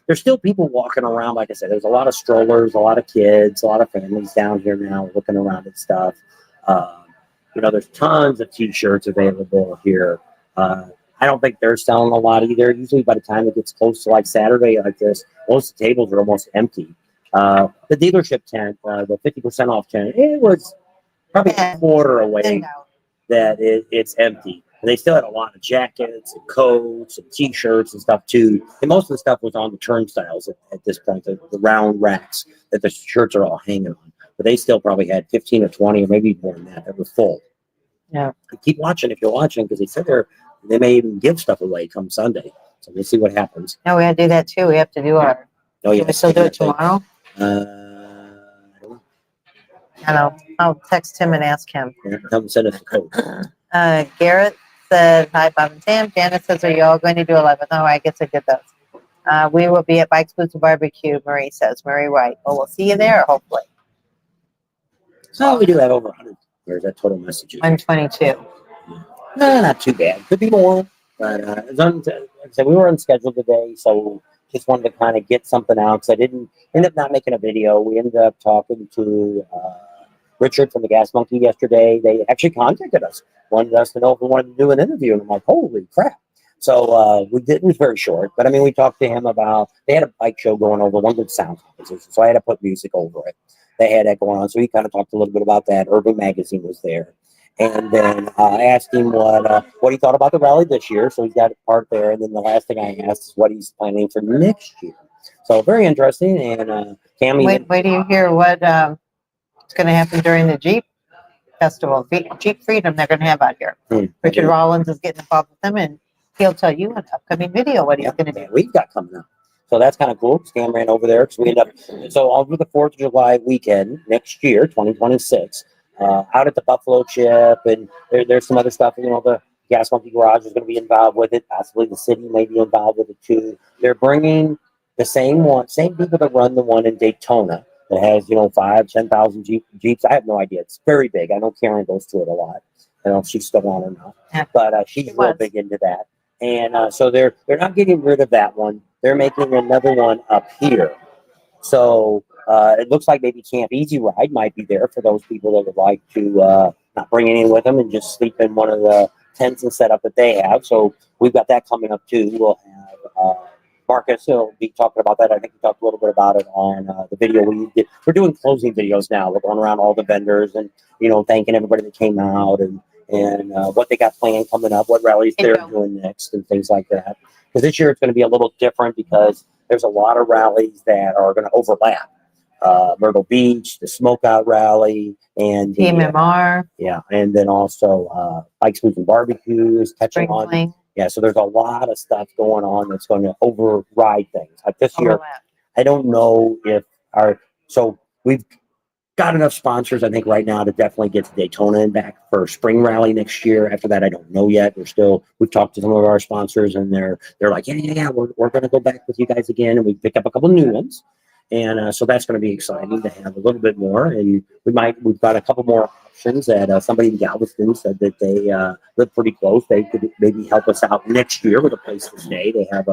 Speaker 1: there's still people walking around. Like I said, there's a lot of strollers, a lot of kids, a lot of families down here now looking around at stuff. There's tons of T-shirts available here. I don't think they're selling a lot either. Usually by the time it gets close to like Saturday like this, most of the tables are almost empty. The dealership tent, the 50% off tent, it was probably a quarter away that it's empty. And they still had a lot of jackets and coats and T-shirts and stuff too. And most of the stuff was on the turnstiles at this point, the round racks that the shirts are all hanging on. But they still probably had 15 or 20 or maybe more than that were full.
Speaker 2: Yeah.
Speaker 1: Keep watching if you're watching because they said they may even give stuff away come Sunday. So we'll see what happens.
Speaker 2: No, we have to do that too. We have to do our.
Speaker 1: Oh, yeah.
Speaker 2: Can we still do it tomorrow? I know. I'll text him and ask him.
Speaker 1: Yeah, come send us a code.
Speaker 2: Garrett said, hi, Bob and Sam. Janice says, are you all going to do 11? Oh, I guess I did those. We will be at Bikes, Boots, and Barbecue, Marie says. Marie White. Well, we'll see you there, hopefully.
Speaker 1: So we do have over 100. Where's that total message?
Speaker 2: 122.
Speaker 1: Yeah. No, not too bad. Could be more. But like I said, we were unscheduled today, so just wanted to kind of get something out. So I didn't end up not making a video. We ended up talking to Richard from the Gas Monkey yesterday. They actually contacted us, wanted us to know if we wanted to do an interview. And I'm like, holy crap. So we did. It was very short. But, I mean, we talked to him about, they had a bike show going over, one good sound competition. So I had to put music over it. They had that going on. So he kind of talked a little bit about that. Urban Magazine was there. And then I asked him what he thought about the rally this year. So he's got a part there. And then the last thing I asked is what he's planning for next year. So very interesting. And Tammy.
Speaker 2: Wait till you hear what is going to happen during the Jeep Festival. Jeep Freedom they're going to have out here. Richard Rollins is getting involved with them, and he'll tell you an upcoming video what he's going to do.
Speaker 1: We've got coming up. So that's kind of cool. Cam ran over there because we end up. So over the 4th of July weekend next year, 2026. Out at the Buffalo Chip, and there's some other stuff. The Gas Monkey Garage is going to be involved with it. Possibly the city may be involved with it too. They're bringing the same people that run the one in Daytona that has 5,000-10,000 Jeeps. I have no idea. It's very big. I know Karen goes to it a lot. I don't know if she's still on or not, but she's real big into that. And so they're not getting rid of that one. They're making another one up here. So. It looks like maybe Camp Easy Ride might be there for those people that would like to not bring anything with them and just sleep in one of the tents and setup that they have. So we've got that coming up too. We'll have Marcus will be talking about that. I think we talked a little bit about it on the video we did. We're doing closing videos now. We're going around all the vendors and thanking everybody that came out and what they got planned coming up, what rallies they're doing next, and things like that. Because this year it's going to be a little different because there's a lot of rallies that are going to overlap. Myrtle Beach, the Smokeout Rally, and the,
Speaker 2: PMMR,
Speaker 1: and then also Bikes, Booze, and Barbecues, touching
Speaker 2: Spring
Speaker 1: on.
Speaker 2: Fling,
Speaker 1: Yeah, so there's a lot of stuff going on that's going to override things. Like this year,
Speaker 2: overlap.
Speaker 1: I don't know if so we've got enough sponsors, I think, right now to definitely get to Daytona and back for spring rally next year. After that, I don't know yet. We've talked to some of our sponsors, and they're like, yeah, we're going to go back with you guys again, and we pick up a couple new ones, and so that's going to be exciting to have a little bit more. And we've got a couple more options that somebody in Galveston said that they live pretty close. They could maybe help us out next year with a place to stay. They have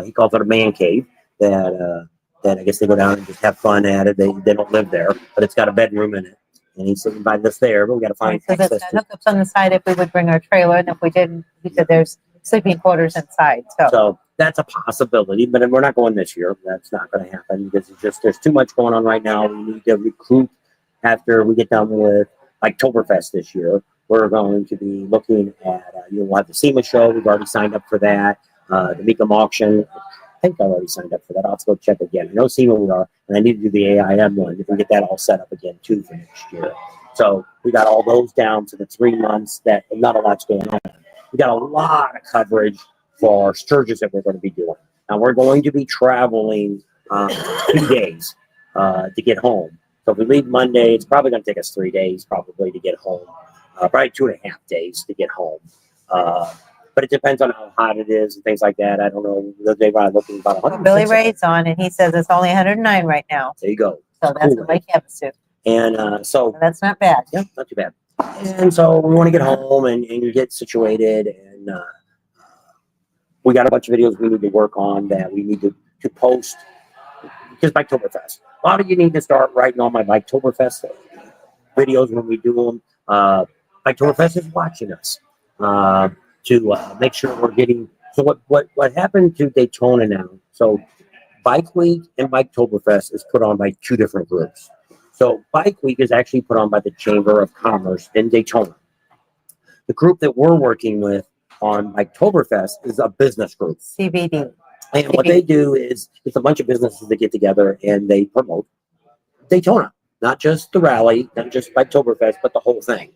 Speaker 1: he calls it a man cave that I guess they go down and just have fun at it. They don't live there, but it's got a bedroom in it. And he said invited us there, but we got to find
Speaker 2: So
Speaker 1: access
Speaker 2: that's
Speaker 1: to.
Speaker 2: hookups on the side if we would bring our trailer, and if we didn't, he said there's sleeping quarters inside.
Speaker 1: So that's a possibility, but we're not going this year. That's not going to happen because there's too much going on right now. We need to recruit after we get done with Oktoberfest this year. We're going to be looking at we'll have the SEMA show. We've already signed up for that. The Mecum auction. I think I already signed up for that. I'll have to go check again. I know SEMA we are, and I need to do the AIM one. We can get that all set up again too for next year. So we got all those down to the 3 months that not a lot's going on. We got a lot of coverage for Sturgis that we're going to be doing. Now we're going to be traveling 2 days to get home. So if we leave Monday, it's probably going to take us 3 days probably to get home. Probably 2.5 days to get home. But it depends on how hot it is and things like that. I don't know. They're looking about 100.
Speaker 2: Billy Ray's on, and he says it's only 109 right now.
Speaker 1: There you go.
Speaker 2: So that's what Mike happens to.
Speaker 1: And
Speaker 2: So that's not bad.
Speaker 1: Yeah, not too bad. And so we want to get home and you get situated. And we got a bunch of videos we need to work on that we need to post. Because Biketoberfest. A lot of you need to start writing on my Biketoberfest videos when we do them. Biketoberfest is watching us. To make sure we're getting. So what happened to Daytona now? So Bike Week and Biketoberfest is put on by 2 different groups. So Bike Week is actually put on by the Chamber of Commerce in Daytona. The group that we're working with on Biketoberfest is a business group.
Speaker 2: CBD.
Speaker 1: And what they do is it's a bunch of businesses that get together and they promote Daytona, not just the rally, not just Biketoberfest, but the whole thing.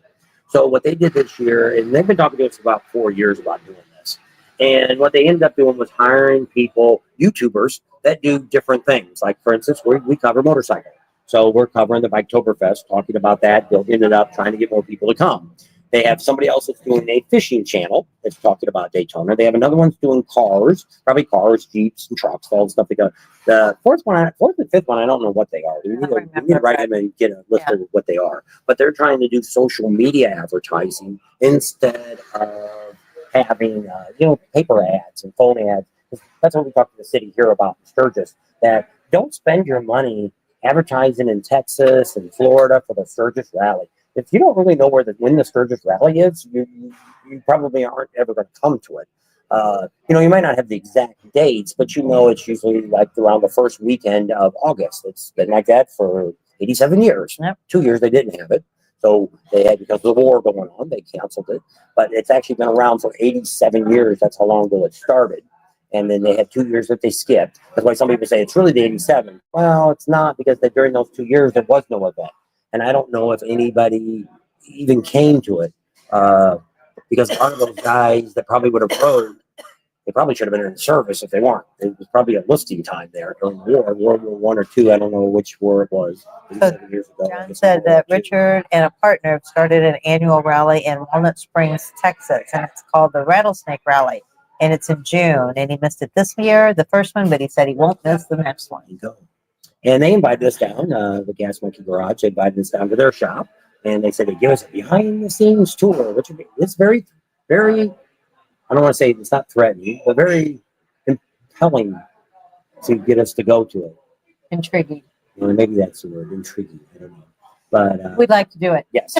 Speaker 1: So what they did this year, and they've been talking to us about 4 years about doing this. And what they ended up doing was hiring people, YouTubers, that do different things. Like, for instance, we cover motorcycle. So we're covering the Biketoberfest, talking about that, building it up, trying to get more people to come. They have somebody else that's doing a fishing channel that's talking about Daytona. They have another one that's doing cars, probably cars, Jeeps, and trucks, all the stuff they got. The fourth and fifth one, I don't know what they are. We need to write them and get a list of what they are. But they're trying to do social media advertising instead of having, paper ads and phone ads. That's what we talk to the city here about in Sturgis, that don't spend your money advertising in Texas and Florida for the Sturgis Rally. If you don't really know when the Sturgis Rally is, you probably aren't ever going to come to it. You might not have the exact dates, but it's usually like around the first weekend of August. It's been like that for 87 years.
Speaker 2: Yep.
Speaker 1: 2 years they didn't have it. So they had, because of the war going on, they canceled it. But it's actually been around for 87 years. That's how long ago it started. And then they had 2 years that they skipped. That's why some people say it's really the 87. Well, it's not, because during those 2 years, there was no event. And I don't know if anybody even came to it, because a lot of those guys that probably would have rode, they probably should have been in the service if they weren't. It was probably a listing time there during the war, World War I or II. I don't know which war it was.
Speaker 2: So
Speaker 1: Years ago.
Speaker 2: John said that Richard and a partner started an annual rally in Walnut Springs, Texas, and it's called the Rattlesnake Rally. And it's in June, and he missed it this year, the first one, but he said he won't miss the next one.
Speaker 1: There you go. And they invited us down, the Gas Monkey Garage. They invited us down to their shop, and they said they give us a behind-the-scenes tour, which is very, very, I don't want to say it's not threatening, but very compelling to get us to go to it.
Speaker 2: Intriguing.
Speaker 1: Maybe that's the word, intriguing. I don't know. But
Speaker 2: we'd like to do it.
Speaker 1: Yes.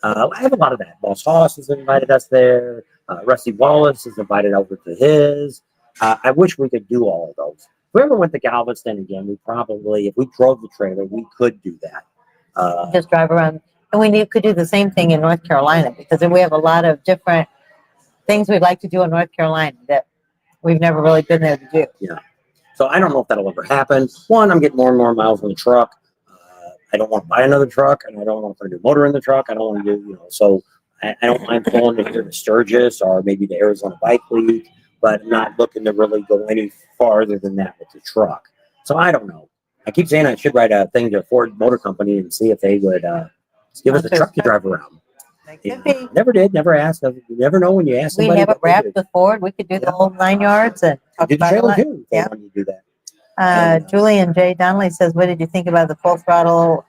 Speaker 1: I have a lot of that. Boss Hoss has invited us there. Rusty Wallace has invited over to his. I wish we could do all of those. If we ever went to Galveston again, if we drove the trailer, we could do that.
Speaker 2: Just drive around. And we could do the same thing in North Carolina, because we have a lot of different things we'd like to do in North Carolina that we've never really been there to do.
Speaker 1: Yeah. So I don't know if that'll ever happen. One, I'm getting more and more miles on the truck. I don't want to buy another truck, and I don't want to put a new motor in the truck. I don't want to do, so I don't mind pulling it here to Sturgis or maybe the Arizona Bike League, but I'm not looking to really go any farther than that with the truck. So I don't know. I keep saying I should write a thing to Ford Motor Company and see if they would give us a truck to drive around.
Speaker 2: Could be.
Speaker 1: Never did, never asked. You never know when you ask
Speaker 2: We
Speaker 1: somebody.
Speaker 2: have it wrapped with Ford. We could do the whole 9 yards and talk
Speaker 1: do the
Speaker 2: about
Speaker 1: trailer
Speaker 2: it.
Speaker 1: too.
Speaker 2: Yeah.
Speaker 1: When you do that.
Speaker 2: Julian J. Donnelly says, what did you think about the full throttle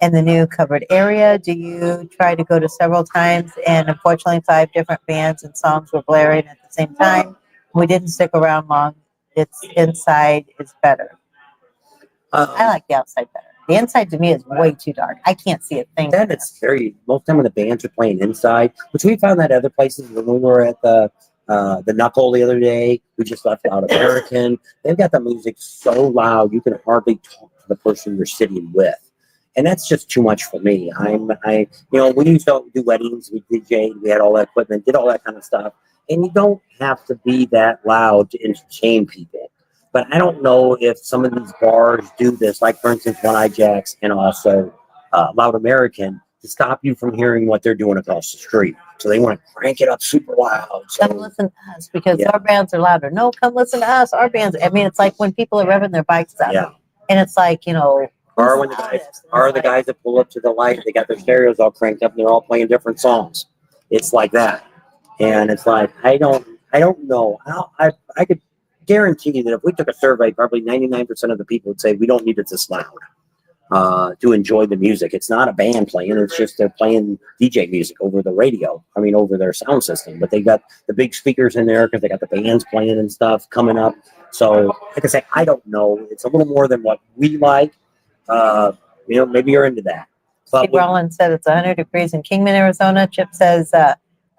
Speaker 2: and the new covered area? Do you try to go to several times? And unfortunately, 5 different bands and songs were blaring at the same time. We didn't stick around long. It's inside is better. I like the outside better. The inside to me is way too dark. I can't see a thing.
Speaker 1: That it's scary. Most of the time when the bands are playing inside, which we found that other places when we were at the Knuckle the other day, we just left out American. They've got the music so loud you can hardly talk to the person you're sitting with. And that's just too much for me. We used to do weddings, we DJ'd, we had all that equipment, did all that kind of stuff. And you don't have to be that loud to entertain people. But I don't know if some of these bars do this, like for instance, One Eye Jacks and also Loud American, to stop you from hearing what they're doing across the street. So they want to crank it up super loud. So,
Speaker 2: come listen to us because our bands are louder. No, come listen to us. Our bands. I mean, it's like when people are revving their bikes up.
Speaker 1: Yeah.
Speaker 2: And it's like,
Speaker 1: or when the guys that pull up to the light, they got their stereos all cranked up and they're all playing different songs. It's like that. And it's like, I don't know. I could guarantee you that if we took a survey, probably 99% of the people would say we don't need it this loud to enjoy the music. It's not a band playing. It's just they're playing DJ music over the radio. I mean, over their sound system. But they got the big speakers in there because they got the bands playing and stuff coming up. So, like I say, I don't know. It's a little more than what we like. Maybe you're into that.
Speaker 2: Steve Rollins said it's 100 degrees in Kingman, Arizona. Chip says,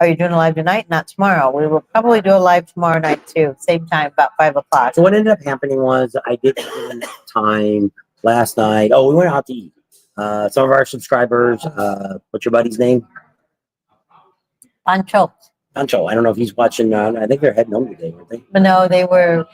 Speaker 2: are you doing a live tonight? Not tomorrow. We will probably do a live tomorrow night too. Same time, about 5 o'clock.
Speaker 1: So what ended up happening was I did spend time last night. Oh, we went out to eat. Some of our subscribers, what's your buddy's name?
Speaker 2: Pancho.
Speaker 1: I don't know if he's watching. I think they're heading home today, aren't they?
Speaker 2: But no, they were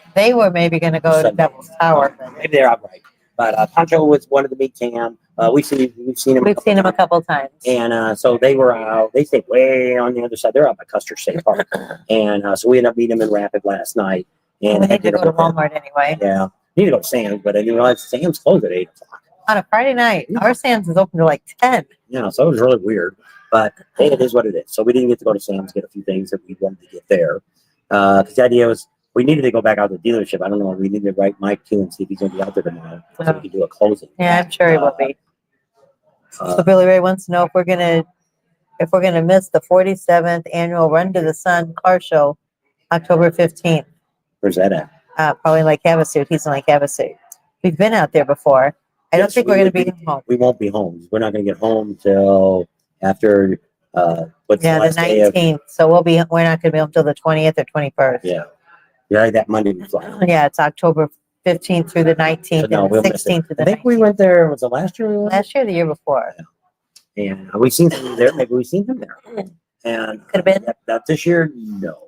Speaker 2: maybe going to go to Devil's Tower.
Speaker 1: Maybe they're out right. But Pancho was one of the big Tam. We've seen him.
Speaker 2: We've seen him a couple times.
Speaker 1: And so they were out. They stayed way on the other side. They're out by Custer State Park. And so we ended up meeting them in Rapid last night. And
Speaker 2: we need to go to Walmart anyway.
Speaker 1: Yeah, need to go to Sam's, but I didn't realize Sam's closed at 8 o'clock
Speaker 2: on a Friday night. Our Sam's is open to like 10.
Speaker 1: Yeah, so it was really weird. But hey, it is what it is. So we didn't get to go to Sam's, get a few things that we wanted to get there. Because the idea was we needed to go back out to the dealership. I don't know. We need to write Mike too and see if he's going to be out there tomorrow so we can do a closing.
Speaker 2: Yeah, I'm sure he will be. So Billy Ray wants to know if we're gonna miss the 47th annual Run to the Sun car show, October 15th.
Speaker 1: Where's that at?
Speaker 2: Probably Lake Havasu. He's in Lake Havasu. We've been out there before. I don't think we're going to be home.
Speaker 1: We won't be home. We're not going to get home till after
Speaker 2: the 19th. So we're not going to be home till the 20th or 21st.
Speaker 1: Yeah, that Monday we fly.
Speaker 2: Yeah, it's October 15th through the 19th and the 16th through the 19th.
Speaker 1: I think we went there. Was it last year?
Speaker 2: Last year, or the year before.
Speaker 1: Yeah. And we've seen them there. Maybe we've seen them there. And
Speaker 2: could have been.
Speaker 1: That this year, no.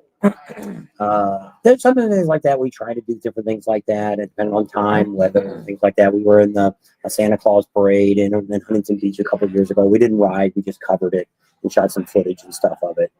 Speaker 1: There's some things like that. We try to do different things like that, and depending on time, weather, things like that. We were in the Santa Claus parade in Huntington Beach a couple of years ago. We didn't ride; we just covered it and shot some footage and stuff of it.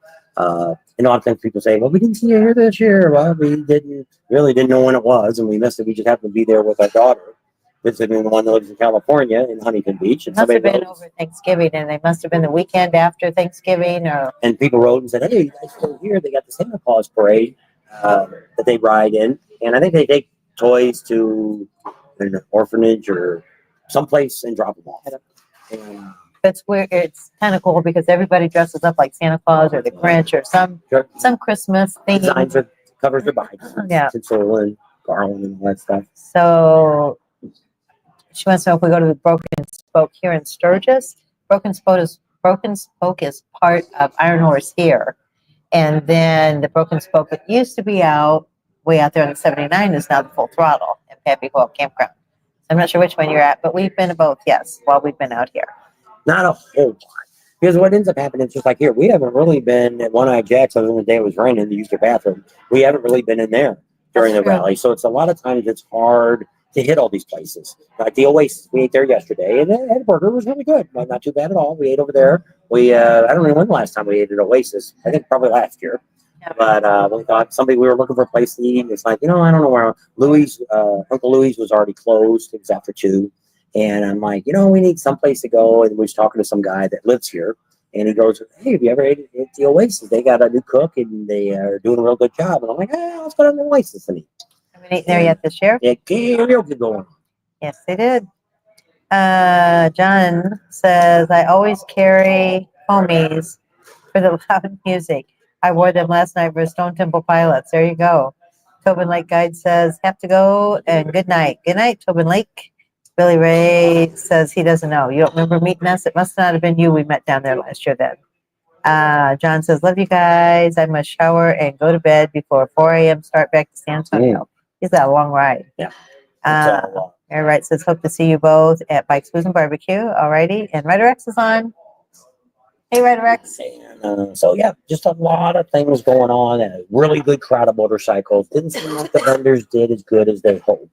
Speaker 1: And often people say, "Well, we didn't see you here this year." Well, we didn't know when it was, and we missed it. We just happened to be there with our daughter, visiting the one that lives in California in Huntington Beach. And
Speaker 2: must have been over Thanksgiving, and they must have been the weekend after Thanksgiving, and
Speaker 1: people wrote and said, "Hey, you guys still here? They got the Santa Claus parade that they ride in, and I think they take toys to an orphanage or someplace and drop them off." And,
Speaker 2: it's weird. It's kind of cool because everybody dresses up like Santa Claus or the Grinch or some Christmas thing.
Speaker 1: Designs with covers their bikes, tinsel and garland and all that stuff.
Speaker 2: So she wants to know if we go to the Broken Spoke here in Sturgis. Broken Spoke is part of Iron Horse here, and then the Broken Spoke that used to be way out there on the 79 is now the Full Throttle at Pappy Hole Campground. I'm not sure which one you're at, but we've been to both, yes, while we've been out here.
Speaker 1: Not a whole lot. Because what ends up happening is just like here, we haven't really been at One Eye Jacks other than the day it was raining to use your bathroom. We haven't really been in there. during the
Speaker 2: That's true.
Speaker 1: rally. So it's a lot of times it's hard to hit all these places. Like the Oasis, we ate there yesterday, and the burger was really good. Not too bad at all. We ate over there. We I don't know when the last time we ate at Oasis. I think probably last year.
Speaker 2: Yeah.
Speaker 1: But we thought we were looking for a place to eat. It's like, I don't know where. Uncle Louis was already closed. It was after 2. And I'm like, we need someplace to go. And we was talking to some guy that lives here. And he goes, hey, have you ever ate at the Oasis? They got a new cook and they are doing a real good job. And I'm like, let's go to the Oasis and eat.
Speaker 2: Haven't eaten there yet this year?
Speaker 1: Yeah, real good going.
Speaker 2: Yes, they did. John says, I always carry homies for the loud music. I wore them last night for Stone Temple Pilots. There you go. Tobin Lake Guide says, have to go and good night. Good night, Tobin Lake. Billy Ray says he doesn't know. You don't remember meeting us? It must not have been you we met down there last year then. John says, love you guys. I must shower and go to bed before 4 a.m. Start back to San Antonio. He's got a long ride.
Speaker 1: Yeah.
Speaker 2: All right, says, hope to see you both at Bikes, Booze, and Barbecue. All righty. And Ryder X is on. Hey, Ryder X.
Speaker 1: And, so, yeah, just a lot of things going on. A really good crowd of motorcycles. Didn't seem like the vendors did as good as they hoped.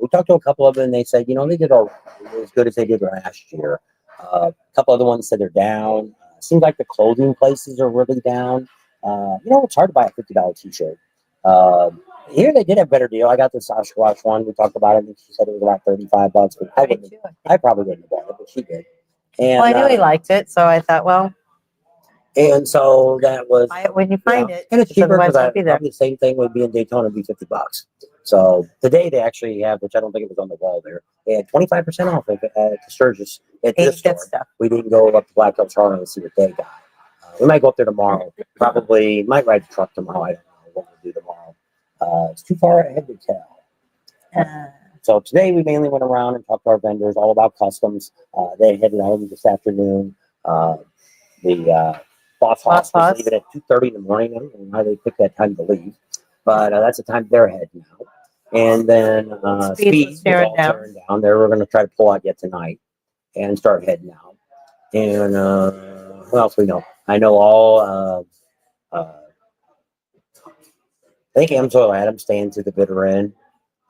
Speaker 1: We talked to a couple of them, and they said, they did as good as they did last year. A couple other ones said they're down. Seems like the clothing places are really down. It's hard to buy a $50 t-shirt. Here they did have a better deal. I got the Sasquatch one. We talked about it, and she said it was about $35. But I probably wouldn't have bought it, but she did. And,
Speaker 2: well, I knew he liked it, so I thought, well.
Speaker 1: And so that was.
Speaker 2: Buy it when you find it.
Speaker 1: And it's cheaper because
Speaker 2: probably
Speaker 1: the same thing would be in Daytona, would be $50. So today they actually have, which I don't think it was on the wall there, they had 25% off at Sturgis at this store.
Speaker 2: Stuff.
Speaker 1: We didn't go up to Black Hills Charlie and see what they got. We might go up there tomorrow. Probably might ride the truck tomorrow. I don't know what we'll do tomorrow. It's too far ahead to tell. So today we mainly went around and talked to our vendors all about customs. They headed out this afternoon. The Boss Hoss was leaving at 2:30 in the morning. I don't know why they picked that time to leave, but that's the time they're heading out. And then Speed was all tearing down. They were going to try to pull out yet tonight and start heading out. And who else we know? I know all. I think Amsoil Adams staying to the bitter end.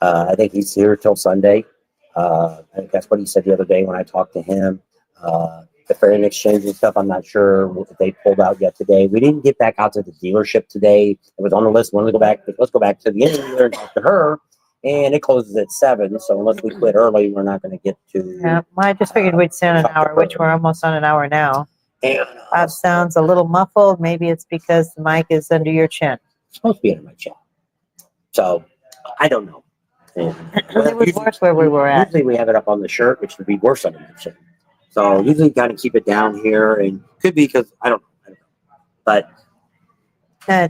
Speaker 1: I think he's here till Sunday. I think that's what he said the other day when I talked to him. The freight exchange and stuff, I'm not sure if they pulled out yet today. We didn't get back out to the dealership today. It was on the list. Wanted to go back. Let's go back to the dealer and talk to her. And it closes at 7. So unless we quit early, we're not going to get to.
Speaker 2: Yeah, well, I just figured we'd stay on an hour, which we're almost on an hour now.
Speaker 1: And
Speaker 2: Bob sounds a little muffled. Maybe it's because the mic is under your chin.
Speaker 1: It's supposed to be under my chin. So I don't know. And,
Speaker 2: it was worse where we were at.
Speaker 1: Usually we have it up on the shirt, which would be worse under my chin. So usually kind of keep it down here, and could be because I don't know. But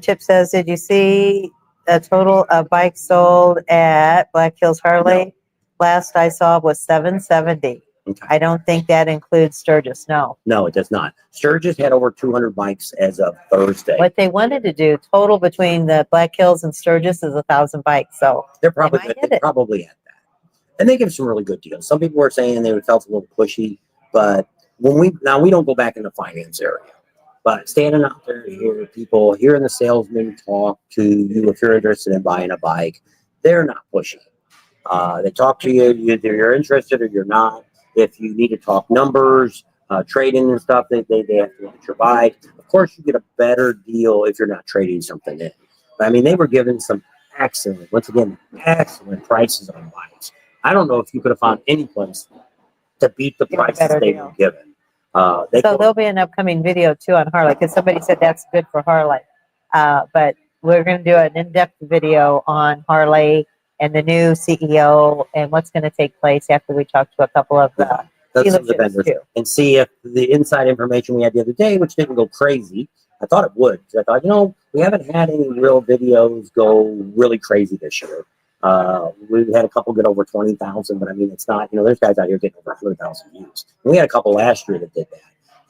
Speaker 2: Chip says, did you see the total of bikes sold at Black Hills Harley?
Speaker 1: No.
Speaker 2: Last I saw was 770.
Speaker 1: Okay.
Speaker 2: I don't think that includes Sturgis. No,
Speaker 1: it does not. Sturgis had over 200 bikes as of Thursday.
Speaker 2: What they wanted to do total between the Black Hills and Sturgis is 1,000 bikes. So
Speaker 1: they're probably at that, and they give some really good deals. Some people were saying they felt a little pushy. But we don't go back in the finance area, but standing out there here, people hearing the salesman talk to you if you're interested in buying a bike, they're not pushy. They talk to you, either you're interested or you're not. If you need to talk numbers, trading and stuff, they have to look at your bike. Of course, you get a better deal if you're not trading something in. But, I mean, they were giving some excellent prices on bikes. I don't know if you could have found any place to beat the prices they were given. So
Speaker 2: there'll be an upcoming video too on Harley because somebody said that's good for Harley. But we're going to do an in-depth video on Harley and the new CEO and what's going to take place after we talk to a couple of the vendors too.
Speaker 1: And see if the inside information we had the other day, which didn't go crazy. I thought it would. I thought, we haven't had any real videos go really crazy this year. We've had a couple get over 20,000, but I mean, it's not, there's guys out here getting over 100,000 views. And we had a couple last year that did that.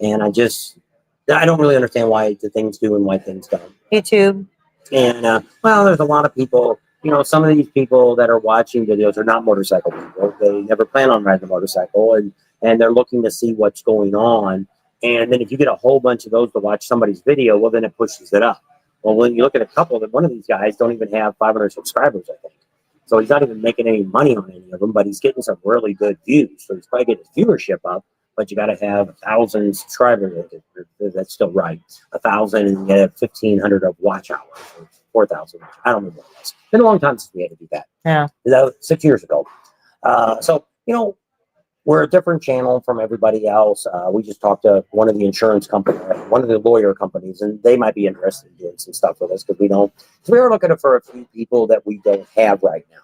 Speaker 1: And I don't really understand why the things do and why things don't.
Speaker 2: YouTube.
Speaker 1: And, there's a lot of people, some of these people that are watching videos are not motorcycle people. They never plan on riding a motorcycle and they're looking to see what's going on. And then if you get a whole bunch of those to watch somebody's video, well, then it pushes it up. Well, when you look at a couple, then one of these guys don't even have 500 subscribers, I think. So he's not even making any money on any of them, but he's getting some really good views. So he's probably getting his viewership up, but you got to have 1,000 subscribers. That's still right. 1,000 and you have 1,500 of watch hours, or 4,000. I don't remember what it was. It's been a long time since we had to do that.
Speaker 2: Yeah.
Speaker 1: That was 6 years ago. So, you know, we're a different channel from everybody else. We just talked to one of the insurance companies, one of the lawyer companies, and they might be interested in doing some stuff with us because we don't. So we were looking for a few people that we don't have right now.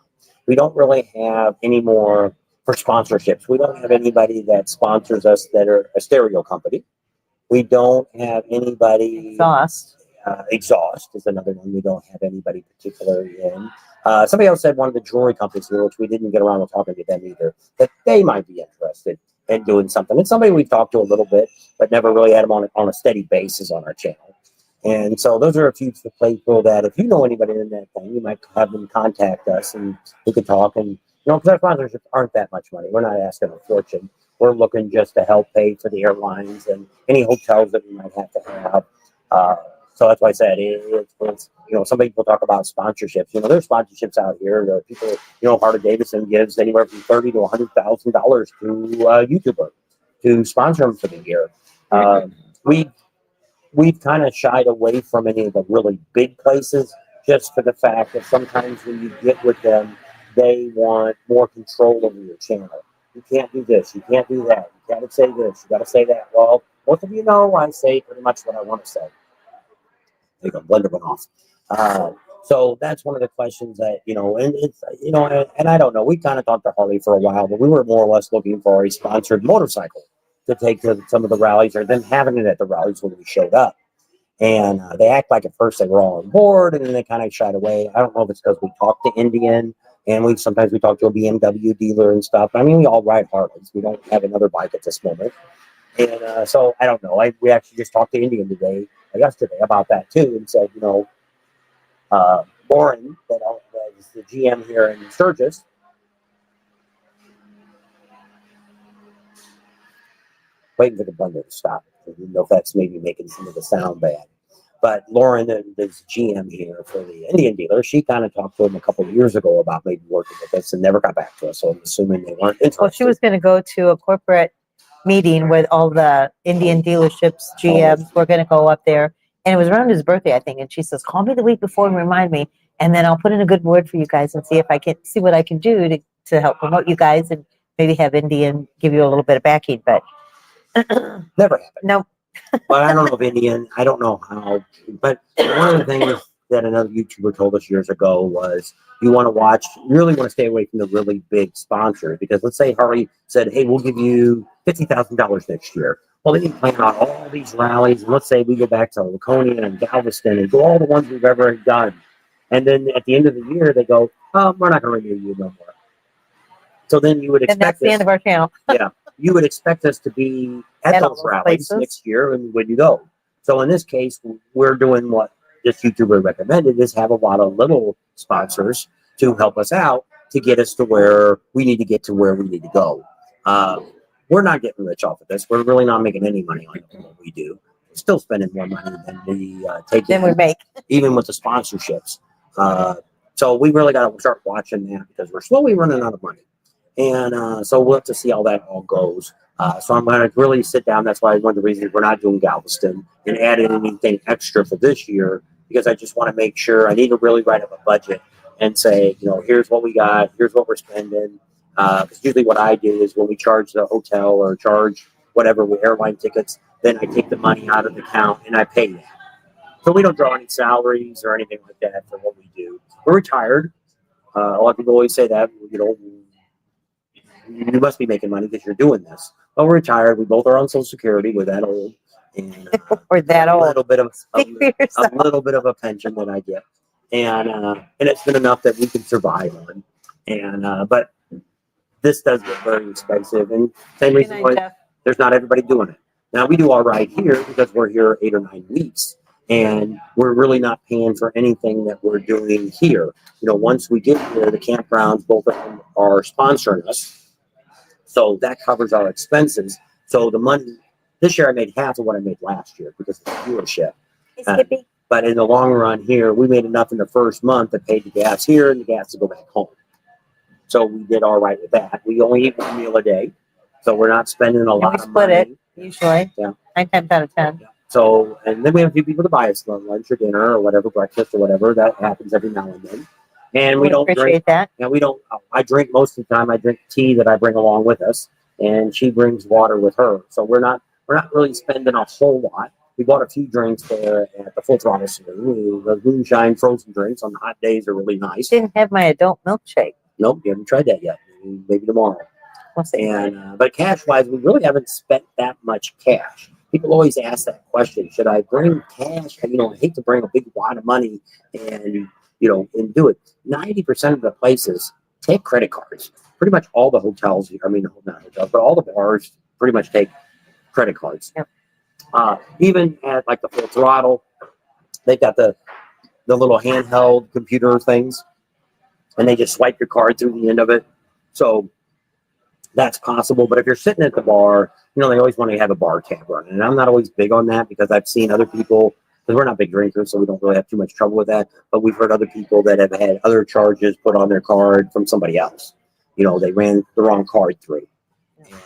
Speaker 1: We don't really have any more for sponsorships. We don't have anybody that sponsors us that are a stereo company. We don't have anybody. Exhaust is another one. We don't have anybody particularly in. Somebody else said one of the jewelry companies here, which we didn't get around to talking to them either, that they might be interested in doing something. It's somebody we've talked to a little bit, but never really had them on a steady basis on our channel. And so those are a few people that if you know anybody in that thing, you might have them contact us and we could talk. And, you know, because our sponsorships aren't that much money. We're not asking a fortune. We're looking just to help pay for the airlines and any hotels that we might have to have. So that's why I said it's you know, some people talk about sponsorships. You know, there's sponsorships out here. There are people, you know, Harley Davidson gives anywhere from $30,000 to $100,000 to a YouTuber to sponsor them for the year. We've kind of shied away from any of the really big places just for the fact that sometimes when you get with them, they want more control over your channel. You can't do this. You can't do that. You got to say this. You got to say that. Well, most of you know I say pretty much what I want to say. There you go, blender went off. So that's one of the questions that, you know, and it's, you know, and I don't know. We kind of talked to Harley for a while, but we were more or less looking for a sponsored motorcycle to take to some of the rallies or them having it at the rallies when we showed up. And they act like at first they were all on board and then they kind of shied away. I don't know if it's because we talked to Indian and sometimes we talk to a BMW dealer and stuff. I mean, we all ride Harleys. We don't have another bike at this moment. And so I don't know. We actually just talked to Indian yesterday about that too, and said, you know, Lauren, that is the GM here in Sturgis, waiting for the blender to stop. I don't know if that's maybe making some of the sound bad. But Lauren, is GM here for the Indian dealer, she kind of talked to him a couple of years ago about maybe working with us and never got back to us. So I'm assuming they weren't interested.
Speaker 2: Well, she was going to go to a corporate meeting with all the Indian dealerships, GMs. We're going to go up there. And it was around his birthday, I think. And she says, call me the week before and remind me. And then I'll put in a good word for you guys and see if I can see what I can do to help promote you guys and maybe have Indian give you a little bit of backing. But
Speaker 1: never happened.
Speaker 2: No.
Speaker 1: But I don't know if Indian, I don't know how. But one of the things that another YouTuber told us years ago was you want to watch, you really want to stay away from the really big sponsors. Because let's say Harley said, hey, we'll give you $50,000 next year. Well, then you plan on all these rallies. And let's say we go back to Laconia and Galveston and do all the ones we've ever done. And then at the end of the year, they go, oh, we're not going to renew you no more. So then you would expect.
Speaker 2: And that's the end of our channel.
Speaker 1: Yeah. You would expect us to be at those rallies next year and when you go. So in this case, we're doing what this YouTuber recommended is have a lot of little sponsors to help us out to get us to where we need to get to where we need to go. We're not getting rich off of this. We're really not making any money on what we do. We're still spending more money than we take.
Speaker 2: Than we make. Even
Speaker 1: with the sponsorships. So we really got to start watching that because we're slowly running out of money. And so we'll have to see how that all goes. So I'm going to really sit down. That's why one of the reasons we're not doing Galveston and adding anything extra for this year, because I just want to make sure I need to really write up a budget and say, you know, here's what we got, here's what we're spending. Because usually what I do is when we charge the hotel or charge whatever with airline tickets, then I take the money out of the account and I pay that. So we don't draw any salaries or anything like that for what we do. We're retired. A lot of people always say that, you know, you must be making money because you're doing this. Well, we're retired. We both are on Social Security. We're that old. And,
Speaker 2: we're that old.
Speaker 1: A little bit of a pension that I get. And it's been enough that we can survive on. And but this does get very expensive. And same reason why there's not everybody doing it. Now, we do all right here because we're here 8 or 9 weeks. And we're really not paying for anything that we're doing here. You know, once we get here, the campgrounds, both of them are sponsoring us. So that covers our expenses. So the money, this year I made half of what I made last year because of the viewership.
Speaker 2: Hey, Skippy.
Speaker 1: But in the long run here, we made enough in the first month to pay the gas here and the gas to go back home. So we did all right with that. We only eat 1 meal a day. So we're not spending a lot of money.
Speaker 2: We split it, usually.
Speaker 1: Yeah.
Speaker 2: 9 times out of 10.
Speaker 1: Yeah. So, and then we have a few people to buy us lunch or dinner or whatever, breakfast or whatever. That happens every now and then. And we don't
Speaker 2: appreciate
Speaker 1: drink
Speaker 2: that.
Speaker 1: And we don't, I drink most of the time. I drink tea that I bring along with us, and she brings water with her. So we're not really spending a whole lot. We bought a few drinks there at the Full Throttle Saloon. The moonshine frozen drinks on the hot days are really nice.
Speaker 2: Didn't have my adult milkshake.
Speaker 1: Nope, you haven't tried that yet. Maybe tomorrow.
Speaker 2: We'll see.
Speaker 1: And but cash-wise, we really haven't spent that much cash. People always ask that question: should I bring cash? You know, I hate to bring a big wad of money and and do it. 90% of the places take credit cards. Pretty much all the hotels, I mean, not hotels, but all the bars pretty much take credit cards.
Speaker 2: Yep.
Speaker 1: Even at like the Full Throttle, they've got the little handheld computer things, and they just swipe your card through the end of it. So that's possible. But if you're sitting at the bar, they always want to have a bar tab running. And I'm not always big on that because I've seen other people, because we're not big drinkers, so we don't really have too much trouble with that. But we've heard other people that have had other charges put on their card from somebody else. They ran the wrong card through.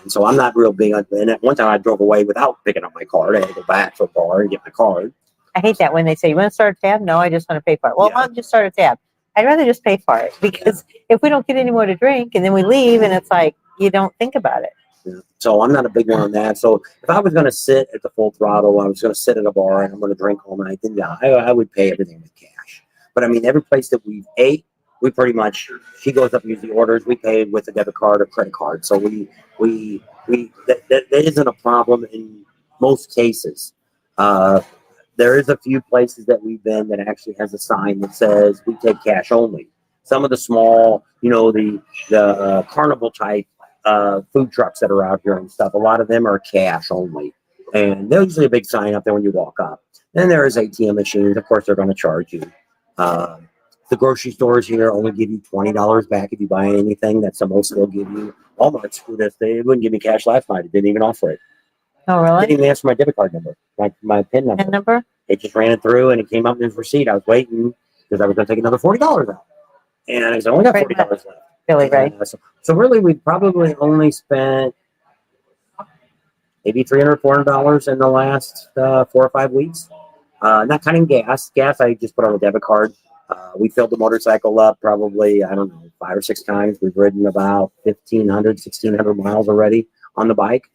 Speaker 1: And so I'm not real big on. And at one time I drove away without picking up my card. I had to go back to a bar and get my card.
Speaker 2: I hate that when they say, "You want to start a tab?" No, I just want to pay for it. Well,
Speaker 1: Yeah.
Speaker 2: I'll just start a tab. I'd rather just pay for it because if we don't get any more to drink and then we leave and it's like you don't think about it.
Speaker 1: Yeah. So I'm not a big one on that. So if I was going to sit at the Full Throttle, I was going to sit at a bar and I'm going to drink all night, then yeah, I would pay everything with cash. But I mean, every place that we've ate, we pretty much, she goes up and usually orders, we pay with a debit card or credit card. So that isn't a problem in most cases. There is a few places that we've been that actually has a sign that says we take cash only. Some of the small, the carnival type food trucks that are out here and stuff, a lot of them are cash only. And there's usually a big sign up there when you walk up. Then there is ATM machines. Of course, they're going to charge you. The grocery stores here only give you $20 back if you buy anything. That's the most they'll give you. Walmart screwed us. They wouldn't give me cash last night. It didn't even offer it.
Speaker 2: Oh,
Speaker 1: They
Speaker 2: really?
Speaker 1: didn't even ask for my debit card number, my PIN number.
Speaker 2: PIN number?
Speaker 1: It just ran it through and it came up in his receipt. I was waiting because I was going to take another $40 out. And I only got $40 left.
Speaker 2: Really, right?
Speaker 1: So really, we probably only spent maybe $300, $400 in the last 4 or 5 weeks. Not counting gas. Gas, I just put on a debit card. We filled the motorcycle up probably, 5 or 6 times. We've ridden about 1,500, 1,600 miles already on the bike.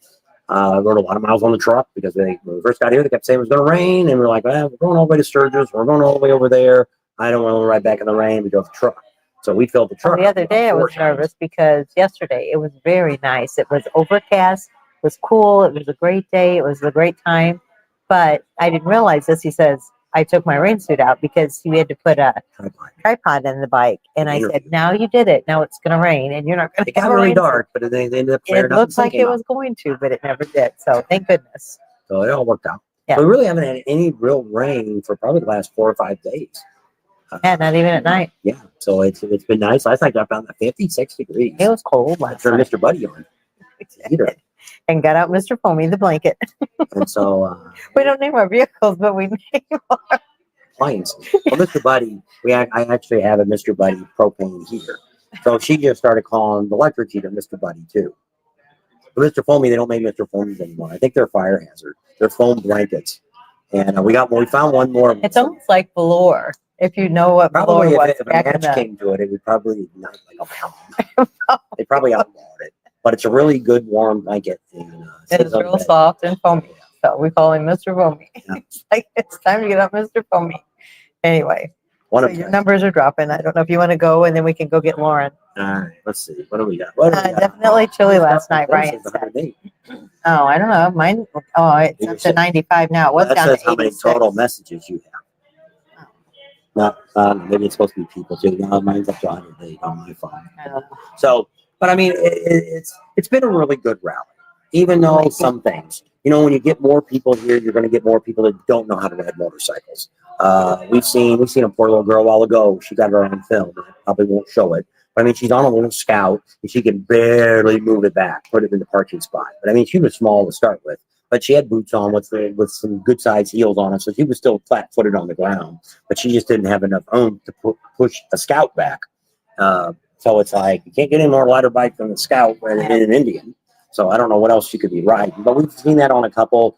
Speaker 1: Rode a lot of miles on the truck because when we first got here, they kept saying it was going to rain. And we're like, we're going all the way to Sturgis. We're going all the way over there. I don't want to ride back in the rain. We drove the truck. So we filled the truck.
Speaker 2: The other day I was nervous because yesterday it was very nice. It was overcast. It was cool. It was a great day. It was a great time. But I didn't realize this. He says, I took my rain suit out because we had to put a tripod in the bike. And I said, now you did it. Now it's going to rain and you're not going to get
Speaker 1: It got really dark, but they ended up clearing
Speaker 2: it
Speaker 1: up.
Speaker 2: looked like it was going to, but it never did. So thank goodness.
Speaker 1: So it all worked out.
Speaker 2: Yeah.
Speaker 1: We really haven't had any real rain for probably the last 4 or 5 days.
Speaker 2: Yeah, not even at night.
Speaker 1: Yeah, so it's been nice. Last night I got down to 56 degrees.
Speaker 2: It was cold
Speaker 1: I
Speaker 2: last
Speaker 1: turned
Speaker 2: night.
Speaker 1: Mr. Buddy on. The heater.
Speaker 2: And got out Mr. Foamy, the blanket.
Speaker 1: And so
Speaker 2: We don't name our vehicles, but we name our
Speaker 1: planes. Well, Mr. Buddy, I actually have a Mr. Buddy propane heater. So she just started calling the electric heater Mr. Buddy too. But Mr. Foamy, they don't make Mr. Foamies anymore. I think they're fire hazard. They're foam blankets. And we found one more.
Speaker 2: It's almost like velour. If you know what
Speaker 1: Probably
Speaker 2: velour was
Speaker 1: if a
Speaker 2: back in
Speaker 1: match
Speaker 2: the
Speaker 1: came to it, it would probably ignite like a mountain. They probably outlawed it. But it's a really good warm blanket. And,
Speaker 2: it is real soft and foamy. So we call him Mr. Foamy.
Speaker 1: Yeah.
Speaker 2: It's like it's time to get up Mr. Foamy. Anyway, so your numbers are dropping. I don't know if you want to go and then we can go get Lauren.
Speaker 1: All right, let's see. What do we got?
Speaker 2: Definitely chilly last night, Ryan said.
Speaker 1: 108.
Speaker 2: Oh, I don't know. Mine, it's up to 95 now. It was
Speaker 1: That
Speaker 2: down
Speaker 1: says
Speaker 2: to
Speaker 1: how many
Speaker 2: 86.
Speaker 1: total messages you have. No, maybe it's supposed to be people too. No, mine's up to 108 on my phone. So, but I mean, it's been a really good rally. Even though some things, when you get more people here, you're going to get more people that don't know how to ride motorcycles. We've seen a poor little girl a while ago. She got her on film. I probably won't show it. But I mean, she's on a little Scout and she can barely move it back, put it in the parking spot. But I mean, she was small to start with. but she had boots on with some good sized heels on it, so she was still flat footed on the ground. But she just didn't have enough oomph to push a Scout back. So it's like you can't get any more lighter bike than the Scout in an Indian. So I don't know what else she could be riding, but we've seen that on a couple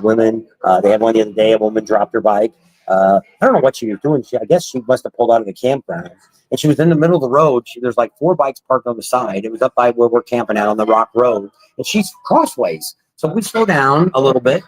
Speaker 1: women. They had one the other day. A woman dropped her bike. I don't know what she was doing. I guess she must have pulled out of the campground, and she was in the middle of the road. There's like 4 bikes parked on the side. It was up by where we're camping out on the rock road, and she's crossways. So we slow down a little bit,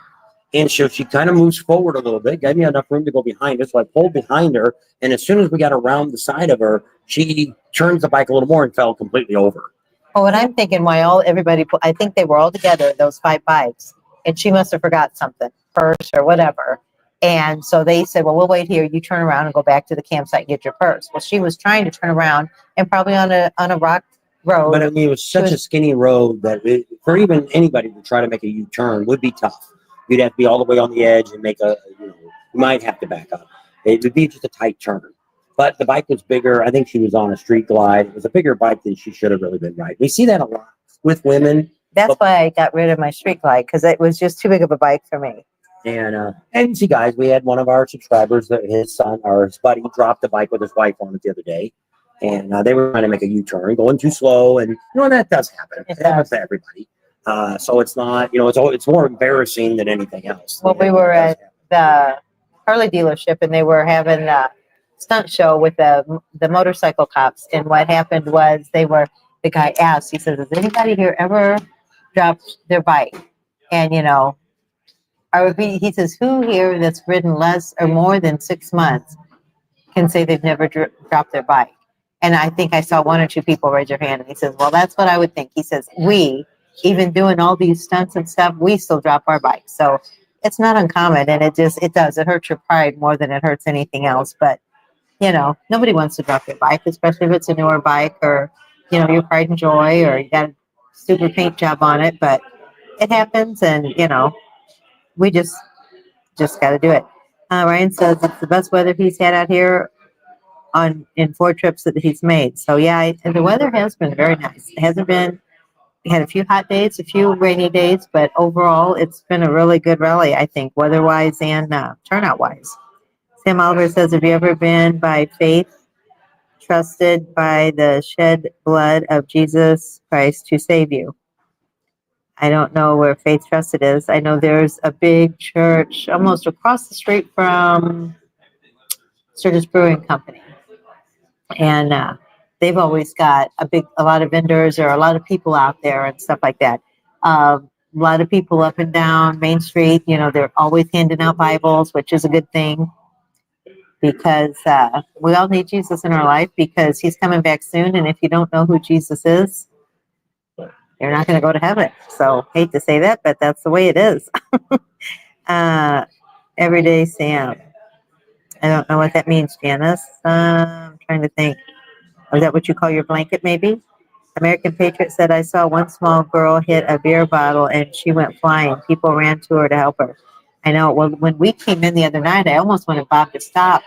Speaker 1: and she kind of moves forward a little bit, gave me enough room to go behind her. So I pulled behind her, and as soon as we got around the side of her, she turns the bike a little more and fell completely over.
Speaker 2: Well, what I'm thinking, I think they were all together, those 5 bikes, and she must have forgot something, purse or whatever. And so they said, well, we'll wait here. You turn around and go back to the campsite and get your purse. Well, she was trying to turn around and probably on a rock road.
Speaker 1: But I mean, it was such a skinny road that for even anybody to try to make a U-turn would be tough. You'd have to be all the way on the edge and you might have to back up. It would be just a tight turn. But the bike was bigger. I think she was on a street glide. It was a bigger bike than she should have really been riding. We see that a lot with women.
Speaker 2: That's why I got rid of my street glide, because it was just too big of a bike for me.
Speaker 1: And see, guys, we had one of our subscribers, his son or his buddy, dropped the bike with his wife on it the other day, and they were trying to make a U-turn, going too slow, and that does happen. It happens to everybody. So it's not, it's more embarrassing than anything else.
Speaker 2: Well, we were at the Harley dealership, and they were having a stunt show with the motorcycle cops, and what happened was the guy asked, he says, has anybody here ever dropped their bike? And he says, who here that's ridden less or more than 6 months can say they've never dropped their bike? And I think I saw 1 or 2 people raise their hand. And he says, well, that's what I would think. He says, we, even doing all these stunts and stuff, we still drop our bikes. So it's not uncommon. And it does. It hurts your pride more than it hurts anything else. But, nobody wants to drop their bike, especially if it's a newer bike or, your pride and joy, or you got a super paint job on it. But it happens, and, we just got to do it. Ryan says it's the best weather he's had out here in 4 trips that he's made. So yeah, the weather has been very nice. It hasn't been. We had a few hot days, a few rainy days, but overall, it's been a really good rally, I think, weather-wise and turnout-wise. Sam Oliver says, "Have you ever been by faith, trusted by the shed blood of Jesus Christ to save you?" I don't know where Faith Trusted is. I know there's a big church almost across the street from Sturgis Brewing Company. And they've always got a lot of vendors or a lot of people out there and stuff like that. A lot of people up and down Main Street, they're always handing out Bibles, which is a good thing, because we all need Jesus in our life, because he's coming back soon. And if you don't know who Jesus is, you're not going to go to heaven. So hate to say that, but that's the way it is. Everyday Sam. I don't know what that means, Janice. I'm trying to think. Is that what you call your blanket, maybe? American Patriot said, I saw one small girl hit a beer bottle and she went flying. People ran to her to help her. I know. Well, when we came in the other night, I almost wanted Bob to stop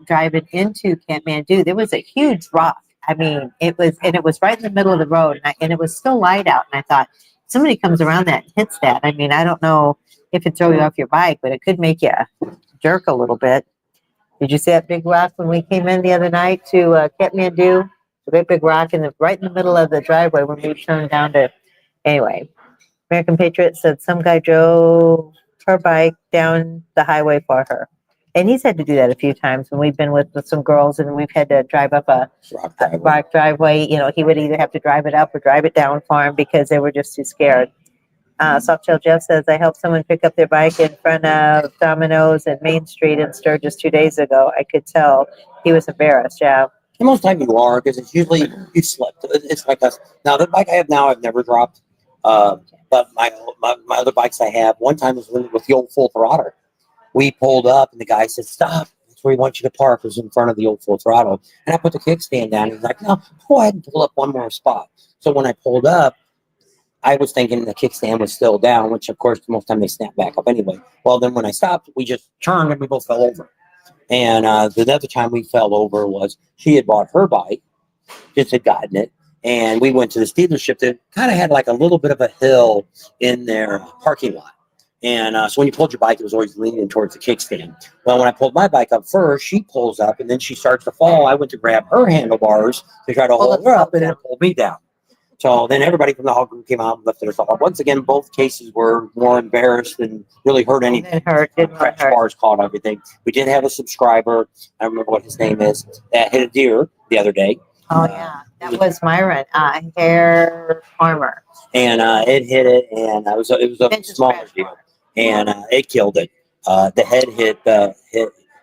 Speaker 2: driving into Kathmandu. There was a huge rock. I mean, it was right in the middle of the road, and it was still light out. And I thought, somebody comes around that and hits that. I mean, I don't know if it throw you off your bike, but it could make you jerk a little bit. Did you see that big rock when we came in the other night to Kathmandu? The great big rock right in the middle of the driveway when we turned down to. Anyway, American Patriot said some guy drove her bike down the highway for her. And he's had to do that a few times when we've been with some girls and we've had to drive up a rock driveway. He would either have to drive it up or drive it down for him because they were just too scared. Softail Jeff says, I helped someone pick up their bike in front of Domino's and Main Street in Sturgis 2 days ago. I could tell he was embarrassed. Yeah.
Speaker 1: And most time you are, because it's usually you slept. It's like us. Now, the bike I have now, I've never dropped. But my other bikes I have, one time was with the old Full Throttle. We pulled up and the guy said, stop. That's where we want you to park. It was in front of the old Full Throttle. And I put the kickstand down. And he's like, no, go ahead and pull up one more spot. So when I pulled up, I was thinking the kickstand was still down, which of course most time they snap back up anyway. Well, then when I stopped, we just turned and we both fell over. And the other time we fell over was she had bought her bike, just had gotten it, And we went to this dealership that kind of had like a little bit of a hill in their parking lot. And so when you pulled your bike, it was always leaning towards the kickstand. Well, when I pulled my bike up first, she pulls up and then she starts to fall. I went to grab her handlebars to try to hold her up, and it pulled me down. So then everybody from the whole group came out and lifted us up. Once again, both cases were more embarrassed than really hurt anything.
Speaker 2: It hurt. Didn't
Speaker 1: Crash
Speaker 2: hurt.
Speaker 1: bars caught everything. We did have a subscriber, I don't remember what his name is, that hit a deer the other day.
Speaker 2: Oh yeah, that was Myron, hair farmer.
Speaker 1: And it hit it, and it was a smaller deer, and it killed it. The head hit.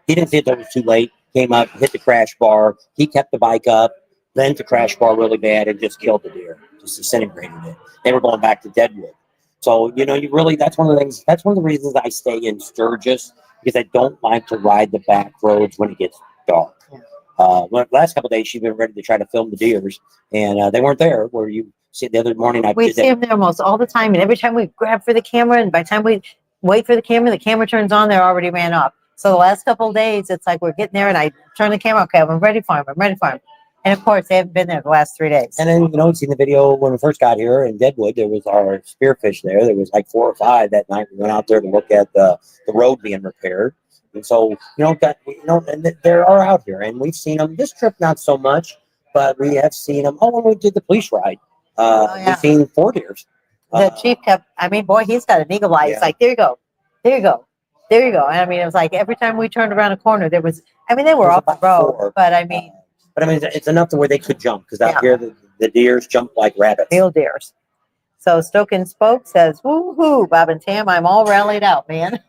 Speaker 1: He didn't see it till it was too late. Came up, hit the crash bar. He kept the bike up, bent the crash bar really bad, and just killed the deer. Just disintegrated it. They were going back to Deadwood. So you really, that's one of the things. That's one of the reasons I stay in Sturgis, because I don't like to ride the back roads when it gets dark.
Speaker 2: Yeah.
Speaker 1: The last couple of days, she's been ready to try to film the deers, and they weren't there. Where you see the other morning,
Speaker 2: We see them there almost all the time, and every time we grab for the camera, and by the time we wait for the camera turns on, they're already ran off. So the last couple of days, it's like we're getting there, and I turn the camera. Okay, I'm ready for them. And of course, they haven't been there the last 3 days.
Speaker 1: And then, seen the video when we first got here in Deadwood, there was our spearfish there. There was like 4 or 5 that night. We went out there to look at the road being repaired. And so, and they are out here, and we've seen them. This trip, not so much, but we have seen them. Oh, when we did the police ride, we've seen 4 deers.
Speaker 2: The chief kept, boy, he's got an eagle eye.
Speaker 1: Yeah.
Speaker 2: It's like, there you go. And it was like every time we turned around a corner, there was, they were off the road,
Speaker 1: 4.
Speaker 2: but
Speaker 1: it's enough to where they could jump, because out here the deers jump like rabbits.
Speaker 2: real deers. So Stoke and Spoke says, woo-hoo, Bob and Tam, I'm all rallied out, man.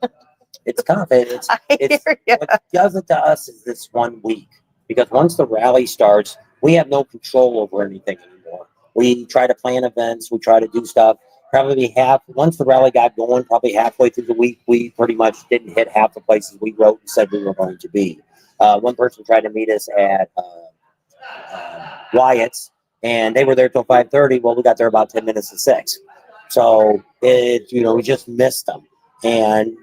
Speaker 1: It's tough. It's
Speaker 2: hear ya.
Speaker 1: what does it to us is this 1 week, because once the rally starts, we have no control over anything anymore. We try to plan events, we try to do stuff. Probably once the rally got going, probably halfway through the week, we pretty much didn't hit half the places we wrote and said we were going to be. One person tried to meet us at Wyatt's, and they were there till 5:30. Well, we got there about 10 minutes to 6. So we just missed them.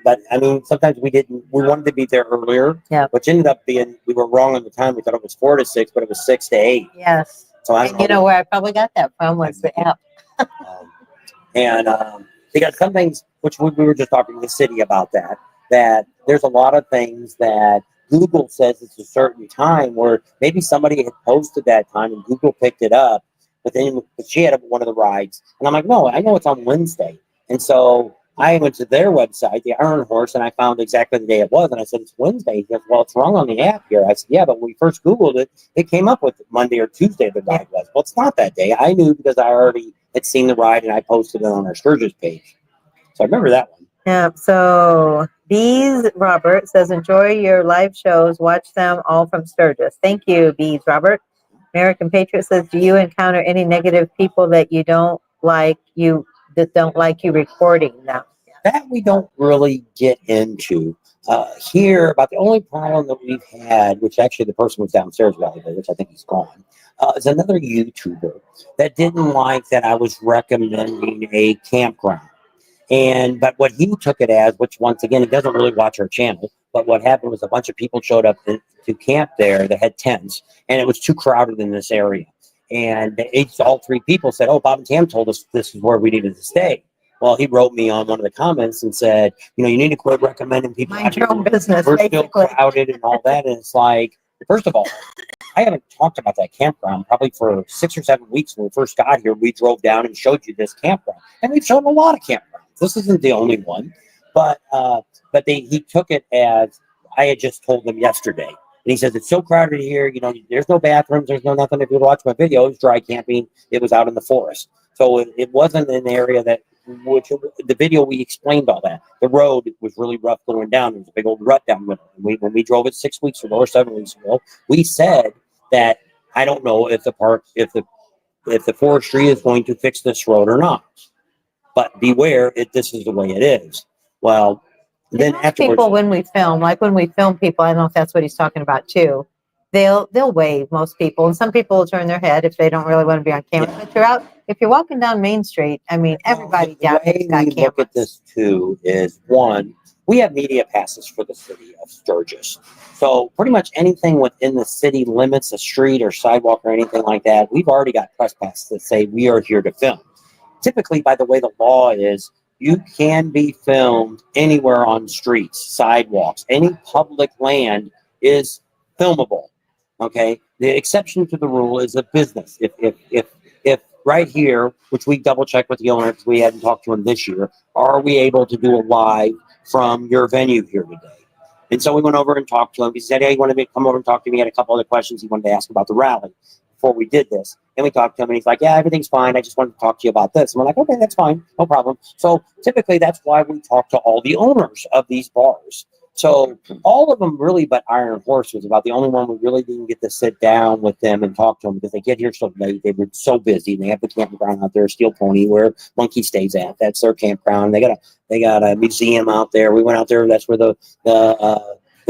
Speaker 1: But sometimes we wanted to be there earlier, which ended up being, we were wrong on the time. We thought it was 4 to 6, but it was 6 to 8.
Speaker 2: Yes.
Speaker 1: So
Speaker 2: you know where I probably got that from was the app.
Speaker 1: Because some things, which we were just talking to the city about that there's a lot of things that Google says it's a certain time where maybe somebody had posted that time and Google picked it up, but then she had one of the rides. And I'm like, no, I know it's on Wednesday. And so I went to their website, the Iron Horse, and I found exactly the day it was. And I said, it's Wednesday. He goes, well, it's wrong on the app here. I said, yeah, but when we first Googled it, it came up with Monday or Tuesday the ride was. Well, it's not that day. I knew because I already had seen the ride and I posted it on our Sturgis page. So I remember that one.
Speaker 2: Yeah, so Bees Robert says, enjoy your live shows. Watch them all from Sturgis. Thank you, Bees Robert. American Patriot says, do you encounter any negative people that don't like you recording them?
Speaker 1: That we don't really get into. Here, about the only problem that we've had, which actually the person was downstairs about it, which I think he's gone, is another YouTuber that didn't like that I was recommending a campground. But what he took it as, which once again, he doesn't really watch our channel, but what happened was a bunch of people showed up to camp there that had tents, and it was too crowded in this area. And all 3 people said, oh, Bob and Tam told us this is where we needed to stay. Well, he wrote me on one of the comments and said, you need to quit recommending people.
Speaker 2: Mind your own business.
Speaker 1: We're
Speaker 2: basically.
Speaker 1: still crowded and all that. And it's like, first of all, I haven't talked about that campground probably for 6 or 7 weeks. When we first got here, we drove down and showed you this campground. And we've shown a lot of campgrounds. This isn't the only one. But he took it as I had just told them yesterday. And he says, it's so crowded here. There's no bathrooms. There's no nothing. If you watch my videos, dry camping, it was out in the forest. So it wasn't an area the video we explained all that. The road was really rough going down. There was a big old rut down the middle. When we drove it 6 weeks ago or 7 weeks ago, we said that I don't know if the forestry is going to fix this road or not. But beware, this is the way it is. Well, then afterwards,
Speaker 2: people, when we film people, I don't know if that's what he's talking about too. They'll wave, most people, and some people will turn their head if they don't really want to be on camera.
Speaker 1: Yeah.
Speaker 2: But if you're walking down Main Street, everybody down
Speaker 1: the way
Speaker 2: got
Speaker 1: we
Speaker 2: cameras.
Speaker 1: look at this too is one, we have media passes for the city of Sturgis. So pretty much anything within the city limits, a street or sidewalk or anything like that, we've already got press passes that say we are here to film. Typically, by the way the law is, you can be filmed anywhere on streets, sidewalks, any public land is filmable. Okay. The exception to the rule is a business. If right here, which we double checked with the owner because we hadn't talked to him this year, are we able to do a live from your venue here today? And so we went over and talked to him. He said, hey, he wanted me to come over and talk to me. He had a couple other questions he wanted to ask about the rally before we did this. And we talked to him, and he's like, yeah, everything's fine. I just wanted to talk to you about this. And we're like, okay, that's fine. No problem. So typically that's why we talk to all the owners of these bars. So all of them really, but Iron Horse was about the only one we really didn't get to sit down with them and talk to them because they get here so late. They were so busy. And they have the campground out there, Steel Pony, where Monkey stays at. That's their campground. They got a museum out there. We went out there. That's where the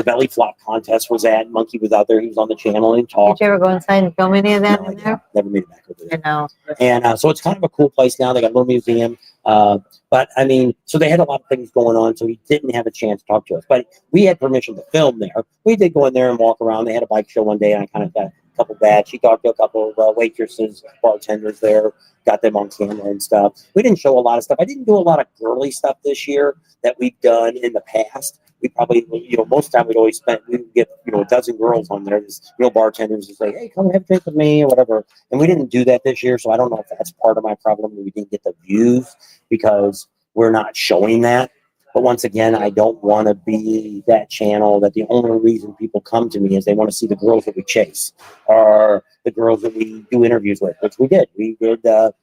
Speaker 1: belly flop contest was at. Monkey was out there. He was on the channel and talked.
Speaker 2: Did you ever go inside and film any of that
Speaker 1: No,
Speaker 2: in there?
Speaker 1: Never made it back over there.
Speaker 2: I know.
Speaker 1: And so it's kind of a cool place now. They got a little museum. But I mean, so they had a lot of things going on. So he didn't have a chance to talk to us. But we had permission to film there. We did go in there and walk around. They had a bike show one day, and I kind of got a couple badges. He talked to a couple of waitresses, bartenders there, got them on camera and stuff. We didn't show a lot of stuff. I didn't do a lot of girly stuff this year that we've done in the past. We probably, most of the time we'd get, a dozen girls on there, bartenders would say, hey, come have a drink with me or whatever. And we didn't do that this year. So I don't know if that's part of my problem. We didn't get the views because we're not showing that. But once again, I don't want to be that channel that the only reason people come to me is they want to see the girls that we chase or the girls that we do interviews with, which we did. We did, the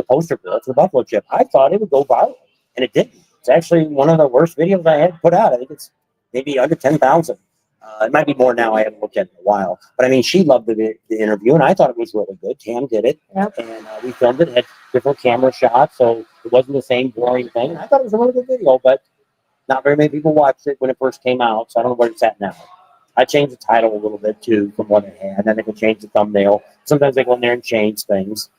Speaker 1: poster girl for the Buffalo Chip. I thought it would go viral, and it didn't. It's actually one of the worst videos I had put out. I think it's maybe under 10,000. It might be more now. I haven't looked at it in a while. But, I mean, she loved the interview, and I thought it was really good. Tam did it. Yep. And we filmed it, had different camera shots, so it wasn't the same boring thing. I thought it was a really good video, but not very many people watched it when it first came out, so I don't know where it's at now. I changed the title a little bit, too, from what it had. And I can change the thumbnail. Sometimes they go in there and change things.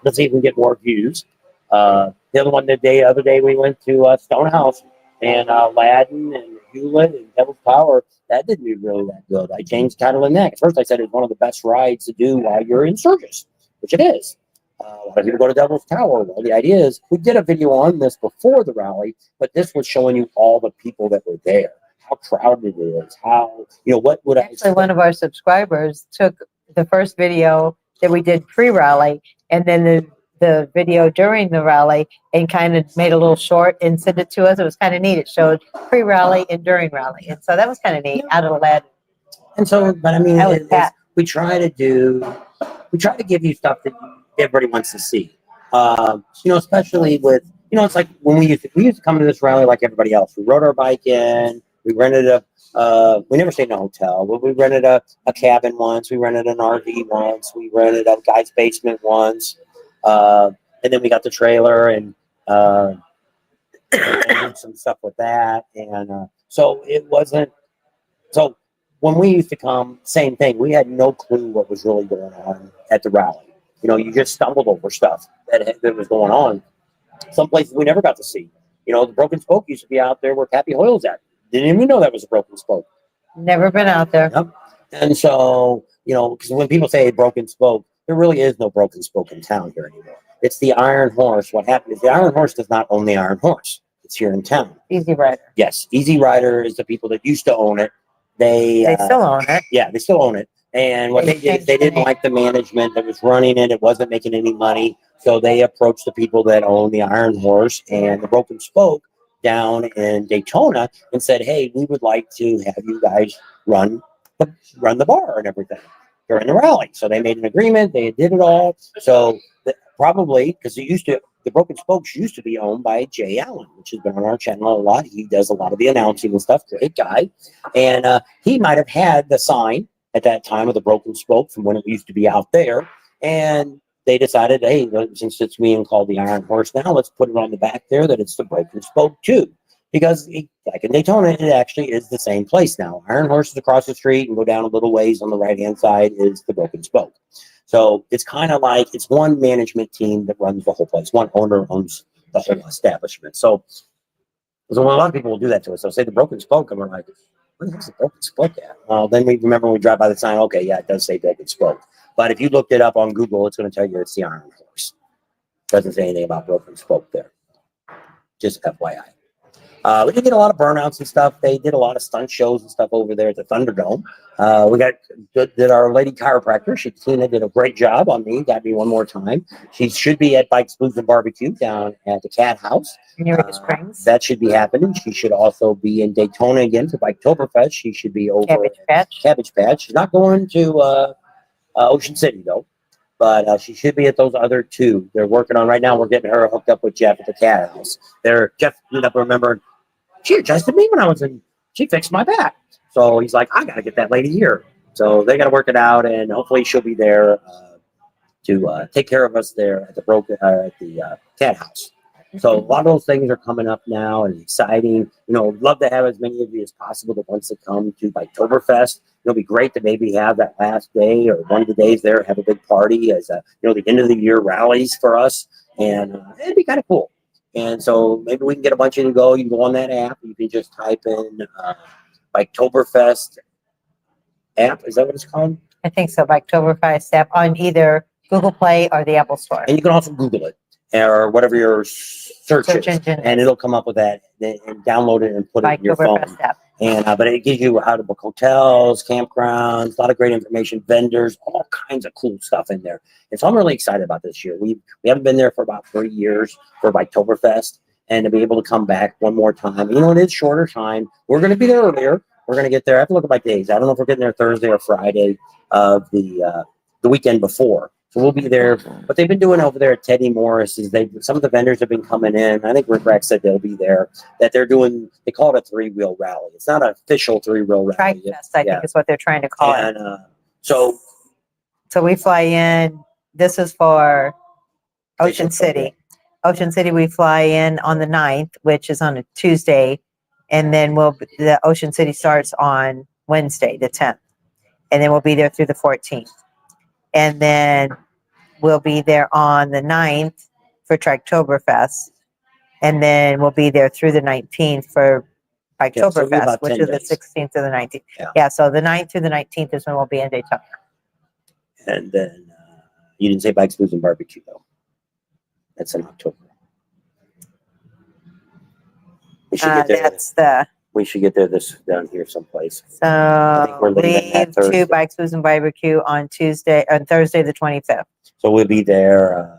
Speaker 1: Let's see if we can get more views. The other day we went to Stonehouse and Aladdin and Hewlett and Devil's Tower. That didn't do really that good. I changed the title in that. At first I said it's one of the best rides to do while you're in Sturgis, which it is. A lot of people go to Devil's Tower. Well, the idea is we did a video on this before the rally, but this was showing you all the people that were there, how crowded it is, how, what would
Speaker 2: actually one of our subscribers took the first video that we did pre-rally and then the video during the rally and kind of made a little short and sent it to us. It was kind of neat. It showed pre-rally and during rally. And so that was kind of neat out of Aladdin.
Speaker 1: And so, but I mean, we try to give you stuff that everybody wants to see. Especially with, it's like when we used to come to this rally like everybody else. We rode our bike in, we rented we never stayed in a hotel, but we rented a cabin once, we rented an RV once, we rented a guy's basement once. And then we got the trailer and did some stuff with that. And so it wasn't. So when we used to come, same thing. We had no clue what was really going on at the rally. You just stumbled over stuff that was going on. Some places we never got to see. The Broken Spoke used to be out there where Cappy Hoyle's at. Didn't even know that was a Broken Spoke.
Speaker 2: Never been out there.
Speaker 1: Yep. And so, because when people say Broken Spoke, there really is no Broken Spoke in town here anymore. It's the Iron Horse. What happened is the Iron Horse does not own the Iron Horse. It's here in town.
Speaker 2: Easy Rider.
Speaker 1: Yes. Easy Rider is the people that used to own it. They
Speaker 2: still own it.
Speaker 1: Yeah, they still own it. And what they did is they didn't like the management that was running it. It wasn't making any money. So they approached the people that own the Iron Horse and the Broken Spoke down in Daytona and said, hey, we would like to have you guys run the bar and everything during the rally. So they made an agreement. They did it all. So probably because the Broken Spokes used to be owned by Jay Allen, which has been on our channel a lot. He does a lot of the announcing and stuff. Great guy. And he might have had the sign at that time of the Broken Spoke from when it used to be out there. And they decided, hey, since it's being called the Iron Horse now, let's put it on the back there that it's the Broken Spoke too. Because like in Daytona, it actually is the same place now. Iron Horse is across the street and go down a little ways on the right-hand side is the Broken Spoke. So it's kind of like it's one management team that runs the whole place. One owner owns the whole establishment. So Because a lot of people will do that to us. They'll say the broken spoke, and we're like, where the heck's the broken spoke at? Well, then we remember when we drive by the sign, okay, yeah, it does say broken spoke. But if you looked it up on Google, it's going to tell you it's the Iron Horse. Doesn't say anything about broken spoke there. Just FYI. We did get a lot of burnouts and stuff. They did a lot of stunt shows and stuff over there at the Thunderdome. We did our lady chiropractor. Tina did a great job on me. Got me one more time. She should be at Bikes, Blues, and Barbecue down at the Cat House.
Speaker 2: In Eureka Springs.
Speaker 1: That should be happening. She should also be in Daytona again for Biketoberfest. She should be over Cabbage Patch. She's not going to Ocean City though. But she should be at those other two. They're working on right now. We're getting her hooked up with Jeff at the Cat House. Jeff ended up remembering, she adjusted me when I was in, she fixed my back. So he's like, I got to get that lady here. So they got to work it out, and hopefully she'll be there to take care of us there at the Cat House. So a lot of those things are coming up now and exciting. Love to have as many of you as possible that wants to come to Biketoberfest. It'll be great to maybe have that last day or one of the days there, have a big party as the end of the year rallies for us, and it'd be kind of cool. And so maybe we can get a bunch of you to go. You can go on that app. You can just type in Biketoberfest app. Is that what it's called?
Speaker 2: I think so. Biketoberfest app on either Google Play or the Apple Store.
Speaker 1: And you can also Google it or whatever your search is,
Speaker 2: engine,
Speaker 1: and it'll come up with that. And download it and put it in your phone.
Speaker 2: App.
Speaker 1: And but it gives you how to book hotels, campgrounds, a lot of great information, vendors, all kinds of cool stuff in there. And so I'm really excited about this year. We haven't been there for about 3 years for Biketoberfest, and to be able to come back one more time. It is shorter time. We're going to be there earlier. We're going to get there. I have to look at my days. I don't know if we're getting there Thursday or Friday of the weekend before. So we'll be there. What they've been doing over there at Teddy Morris is some of the vendors have been coming in. I think Rick Rack said they'll be there. That they're doing, they call it a 3-wheel rally. It's not an official 3-wheel rally.
Speaker 2: I think is what they're trying to call it.
Speaker 1: So
Speaker 2: we fly in. This is for Ocean City. Ocean City, we fly in on the 9th, which is on a Tuesday, and then the Ocean City starts on Wednesday, the 10th, and then we'll be there through the 14th, and then we'll be there on the 9th for Triketoberfest, and then we'll be there through the 19th for Biketoberfest, which is the 16th to the 19th. Yeah, so the 9th through the 19th is when we'll be in Daytona.
Speaker 1: And then you didn't say Bikes, Booze, and Barbecue, though. That's in October. We should get there. We should get there down here someplace.
Speaker 2: So leave to Bikes, Booze, and Barbecue on Thursday, the 25th.
Speaker 1: So we'll be there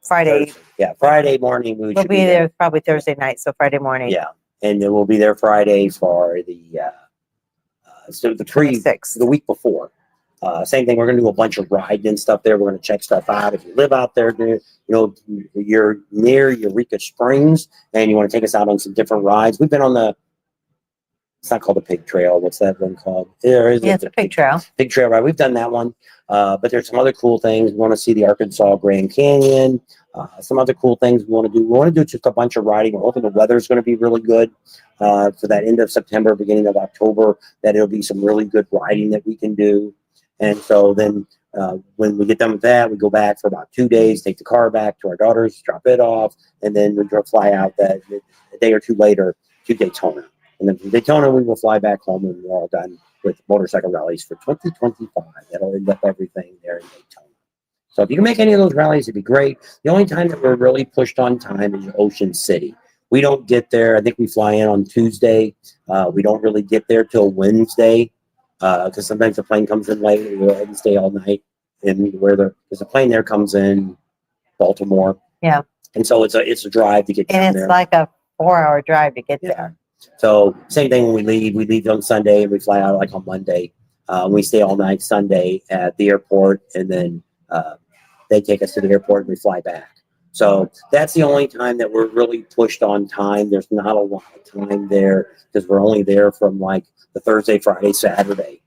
Speaker 2: Friday.
Speaker 1: Thursday. Yeah, Friday morning.
Speaker 2: We'll be there probably Thursday night, so Friday morning.
Speaker 1: Yeah, and then we'll be there Friday for the week before. Same thing. We're going to do a bunch of riding and stuff there. We're going to check stuff out. If you live out there, you're near Eureka Springs, and you want to take us out on some different rides. We've been on it's not called the Pig Trail. What's that one called?
Speaker 2: It's a Pig Trail.
Speaker 1: Pig Trail ride. We've done that one. But there's some other cool things. We want to see the Arkansas Grand Canyon. Some other cool things we want to do. We want to do just a bunch of riding. We're hoping the weather's going to be really good for that end of September, beginning of October, that it'll be some really good riding that we can do. And so then when we get done with that, we go back for about 2 days, take the car back to our daughters, drop it off, and then we fly out a day or two later to Daytona. And then from Daytona, we will fly back home, and we're all done with motorcycle rallies for 2025. That'll end up everything there in Daytona. So if you can make any of those rallies, it'd be great. The only time that we're really pushed on time is Ocean City. We don't get there. I think we fly in on Tuesday. We don't really get there till Wednesday. Because sometimes the plane comes in late, and we go ahead and stay all night. And because the plane there comes in Baltimore.
Speaker 2: Yeah.
Speaker 1: And so it's a drive to get down there.
Speaker 2: And it's like a 4-hour drive to get there.
Speaker 1: So same thing when we leave. We leave on Sunday and we fly out like on Monday. We stay all night Sunday at the airport, and then they take us to the airport and we fly back. So that's the only time that we're really pushed on time. There's not a lot of time there because we're only there from like the Thursday, Friday, Saturday,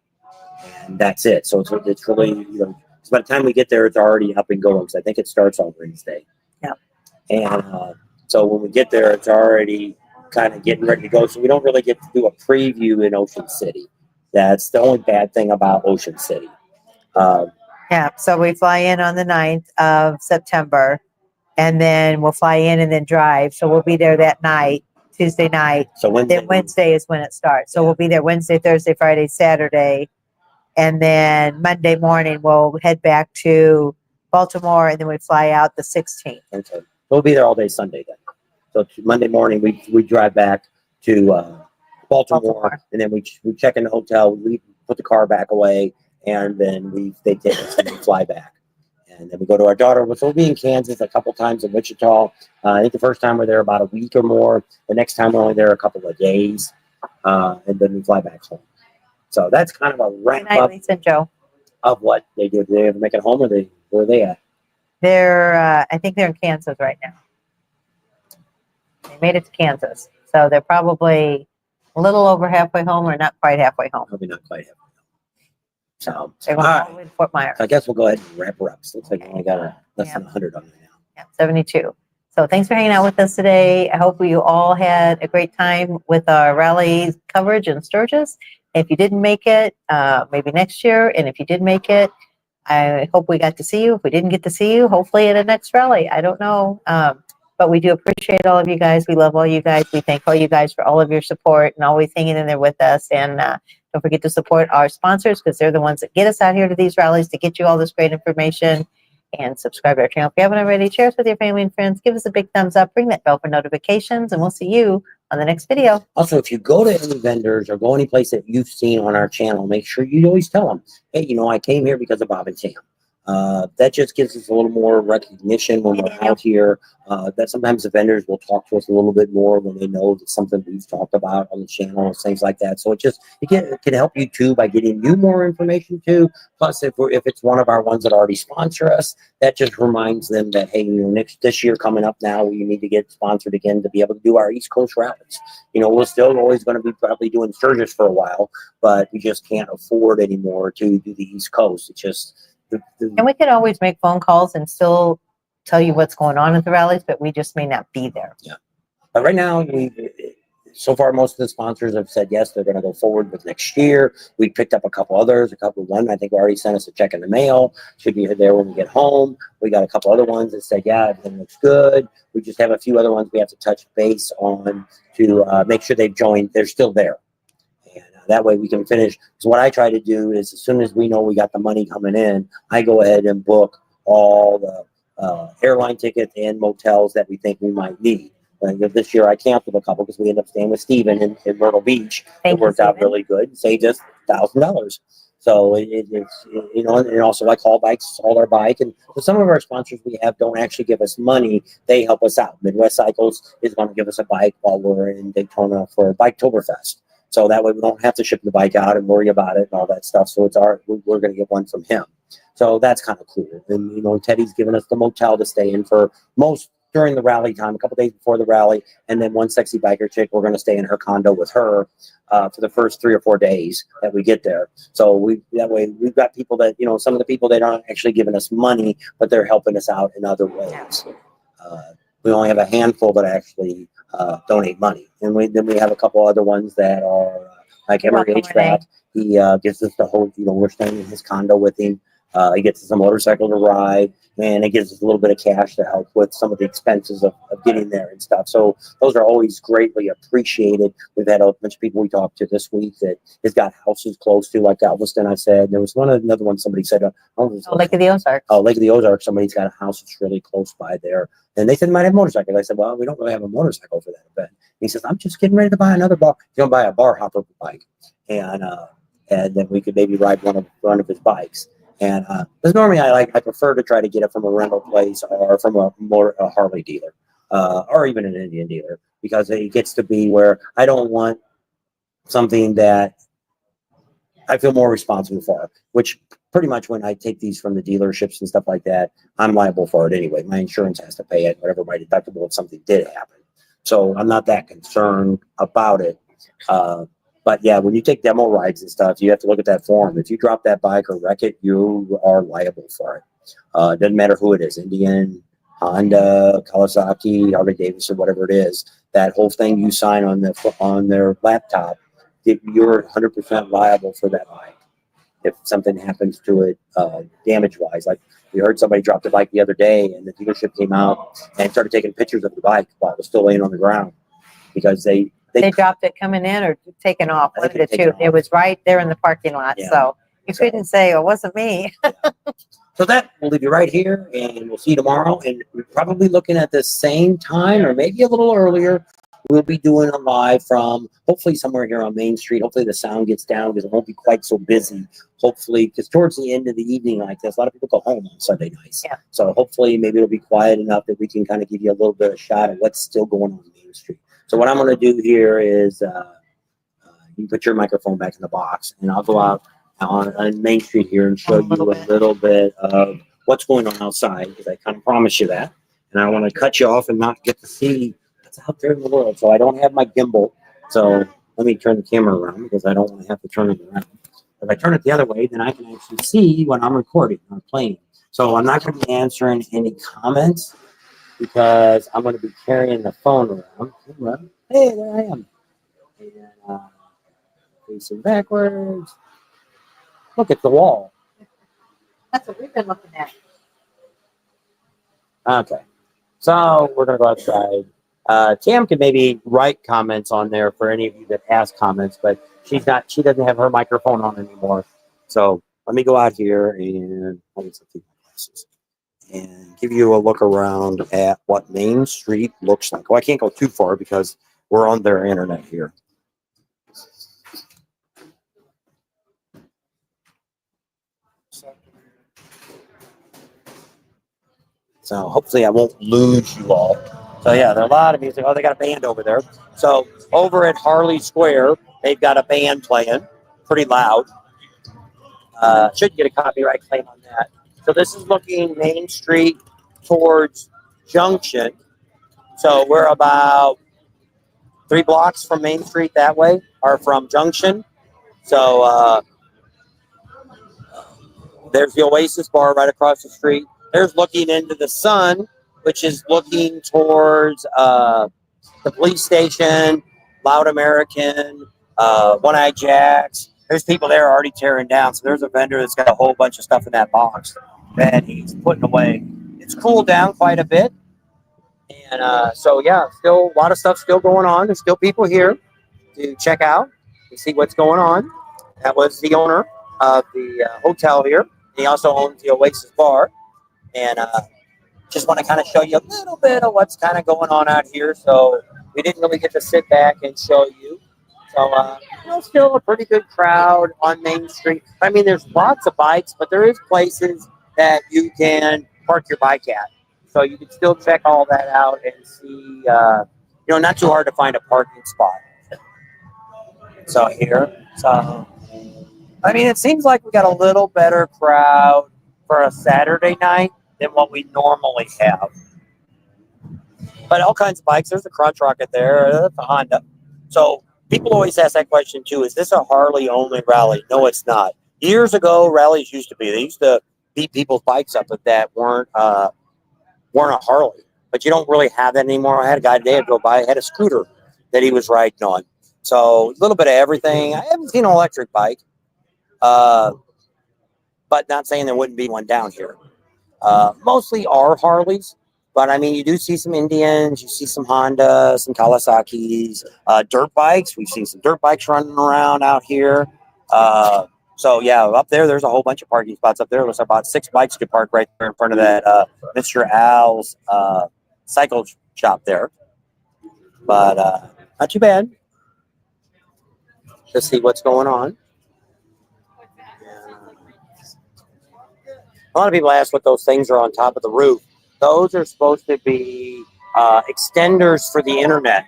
Speaker 1: and that's it. So it's really, so by the time we get there, it's already up and going because I think it starts on Wednesday.
Speaker 2: Yeah.
Speaker 1: And so when we get there, it's already kind of getting ready to go. So we don't really get to do a preview in Ocean City. That's the only bad thing about Ocean City.
Speaker 2: So we fly in on the 9th of September, and then we'll fly in and then drive. So we'll be there that night Tuesday night.
Speaker 1: So Wednesday.
Speaker 2: Then Wednesday is when it starts. So
Speaker 1: Yeah.
Speaker 2: we'll be there Wednesday, Thursday, Friday, Saturday. And then Monday morning, we'll head back to Baltimore, and then we fly out the 16th.
Speaker 1: Okay. We'll be there all day Sunday then. So Monday morning, we drive back to Baltimore, and then we check in the hotel, we put the car back away, and then they take us and we fly back. And then we go to our daughter, which will be in Kansas a couple times in Wichita. I think the first time we're there about a week or more. The next time we're only there a couple of days, and then we fly back home. So that's kind of a wrap
Speaker 2: Good night,
Speaker 1: up
Speaker 2: Lisa and Joe.
Speaker 1: of what they do. Do they ever make it home, or where are they at?
Speaker 2: They're, I think they're in Kansas right now. They made it to Kansas. So they're probably a little over halfway home or not quite halfway home.
Speaker 1: Probably not quite halfway home. So,
Speaker 2: They're going all the way to Fort Myers.
Speaker 1: I guess we'll go ahead and wrap her up. So looks like we only got less
Speaker 2: Yeah.
Speaker 1: than 100 on there now.
Speaker 2: Yeah, 72. So thanks for hanging out with us today. I hope you all had a great time with our rally coverage in Sturgis. If you didn't make it, maybe next year. And if you did make it, I hope we got to see you. If we didn't get to see you, hopefully at a next rally. I don't know. But we do appreciate all of you guys. We love all you guys. We thank all you guys for all of your support and always hanging in there with us. And don't forget to support our sponsors, because they're the ones that get us out here to these rallies to get you all this great information. And subscribe to our channel if you haven't already. Share us with your family and friends. Give us a big thumbs up. Ring that bell for notifications. And we'll see you on the next video.
Speaker 1: Also, if you go to any vendors or go any place that you've seen on our channel, make sure you always tell them, hey, I came here because of Bob and Sam. That just gives us a little more recognition when we're out here. That sometimes the vendors will talk to us a little bit more when they know that something we've talked about on the channel and things like that. So it can help you too by getting you more information too. Plus, if it's one of our ones that already sponsor us, that just reminds them that, hey, this year coming up now, you need to get sponsored again to be able to do our East Coast rallies. We're still always going to be probably doing Sturgis for a while, but we just can't afford anymore to do the East Coast. It's just
Speaker 2: And we can always make phone calls and still tell you what's going on at the rallies, but we just may not be there.
Speaker 1: Yeah. But right now, so far, most of the sponsors have said yes, they're going to go forward with next year. We picked up a couple others, one I think already sent us a check in the mail. Should be there when we get home. We got a couple other ones that said, yeah, everything looks good. We just have a few other ones we have to touch base on to make sure they've joined. They're still there. And that way we can finish. Because what I try to do is as soon as we know we got the money coming in, I go ahead and book all the airline tickets and motels that we think we might need. This year I canceled a couple because we ended up staying with Steven in Myrtle Beach. It worked out really good. Saved us $1,000. So it's and also like Haul our bike. And so some of our sponsors we have don't actually give us money. They help us out. Midwest Cycles is going to give us a bike while we're in Daytona for Biketoberfest. So that way we don't have to ship the bike out and worry about it and all that stuff. So we're going to get one from him. So that's kind of cool. And, Teddy's given us the motel to stay in for most during the rally time, a couple days before the rally. And then one sexy biker chick, we're going to stay in her condo with her for the first 3 or 4 days that we get there. So that way we've got people that, some of the people that aren't actually giving us money, but they're helping us out in other ways. We only have a handful that actually donate money. And then we have a couple other ones that are like Emery HVAC. He gives us the whole, we're staying in his condo with him. He gets us a motorcycle to ride, and it gives us a little bit of cash to help with some of the expenses of getting there and stuff. So those are always greatly appreciated. We've had a bunch of people we talked to this week that has got houses close to, like Galveston, I said. There was another one somebody said,
Speaker 2: Lake of the Ozarks.
Speaker 1: Oh, Lake of the Ozarks. Somebody's got a house that's really close by there. And they said they might have motorcycles. I said, well, we don't really have a motorcycle for that event. And he says, I'm just getting ready to buy another bar. He's going to buy a bar hopper bike. And then we could maybe ride one of his bikes. And because normally I prefer to try to get it from a rental place or from a Harley dealer or even an Indian dealer, because it gets to be where I don't want something that I feel more responsible for, which pretty much when I take these from the dealerships and stuff like that, I'm liable for it anyway. My insurance has to pay it, whatever my deductible if something did happen. So I'm not that concerned about it. But yeah, when you take demo rides and stuff, you have to look at that form. If you drop that bike or wreck it, you are liable for it. It doesn't matter who it is, Indian, Honda, Kawasaki, Harley Davidson, whatever it is. That whole thing you sign on their laptop, you're 100% liable for that bike. If something happens to it damage-wise. Like we heard somebody dropped a bike the other day, and the dealership came out and started taking pictures of the bike while it was still laying on the ground. because they
Speaker 2: dropped it coming in or taking off.
Speaker 1: I
Speaker 2: One
Speaker 1: think
Speaker 2: of the
Speaker 1: they took
Speaker 2: two.
Speaker 1: it off.
Speaker 2: It was right there in the parking lot.
Speaker 1: Yeah.
Speaker 2: So you couldn't say it wasn't me.
Speaker 1: So that we'll leave you right here, and we'll see you tomorrow. And we're probably looking at the same time, or maybe a little earlier. We'll be doing a live from hopefully somewhere here on Main Street. Hopefully the sound gets down because it won't be quite so busy. Hopefully, because towards the end of the evening like this, a lot of people go home on Sunday nights.
Speaker 2: Yeah.
Speaker 1: So hopefully maybe it'll be quiet enough that we can kind of give you a little bit of shot of what's still going on Main Street. So what I'm going to do here is you put your microphone back in the box, and I'll go out on Main Street here and show you a little bit of what's going on outside, because I kind of promise you that. And I want to cut you off and not get to see what's out there in the world. So I don't have my gimbal. So let me turn the camera around because I don't want to have to turn it around. If I turn it the other way, then I can actually see when I'm recording or playing. So I'm not going to be answering any comments because I'm going to be carrying the phone around. Hey, there I am. And facing backwards. Look at the wall.
Speaker 2: That's what we've been looking at.
Speaker 1: Okay. So we're going to go outside. Tam can maybe write comments on there for any of you that ask comments, but she doesn't have her microphone on anymore. So let me go out here and give you a look around at what Main Street looks like. Well, I can't go too far because we're on their internet here. So hopefully I won't lose you all. So yeah, there are a lot of music. Oh, they got a band over there. So over at Harley Square, they've got a band playing, pretty loud. Should get a copyright claim on that. So this is looking Main Street towards Junction. So we're about 3 blocks from Main Street that way, or from Junction. So there's the Oasis Bar right across the street. There's looking into the sun, which is looking towards the police station, Loud American, One Eye Jacks. There's people there already tearing down. So there's a vendor that's got a whole bunch of stuff in that box that he's putting away. It's cooled down quite a bit. And so, yeah, still a lot of stuff still going on. There's still people here to check out and see what's going on. That was the owner of the hotel here. He also owns the Oasis Bar. And just want to kind of show you a little bit of what's kind of going on out here. So we didn't really get to sit back and show you. So, still a pretty good crowd on Main Street. I mean, there's lots of bikes, but there is places that you can park your bike at. So you can still check all that out and see, not too hard to find a parking spot. So here, I mean, it seems like we got a little better crowd for a Saturday night than what we normally have. But all kinds of bikes. There's a Crunch Rocket there, the Honda. So people always ask that question too, is this a Harley only rally? No, it's not. Years ago, rallies used to be. They used to beat people's bikes up that weren't a Harley. But you don't really have that anymore. I had a guy today go by, had a scooter that he was riding on. So a little bit of everything. I haven't seen an electric bike. But not saying there wouldn't be one down here. Mostly are Harleys, but I mean, you do see some Indians, you see some Honda, some Kawasaki's, dirt bikes. We've seen some dirt bikes running around out here. So yeah, up there's a whole bunch of parking spots up there. Looks like about 6 bikes could park right there in front of that Mr. Al's cycle shop there. But not too bad. Let's see what's going on. A lot of people ask what those things are on top of the roof. Those are supposed to be extenders for the internet.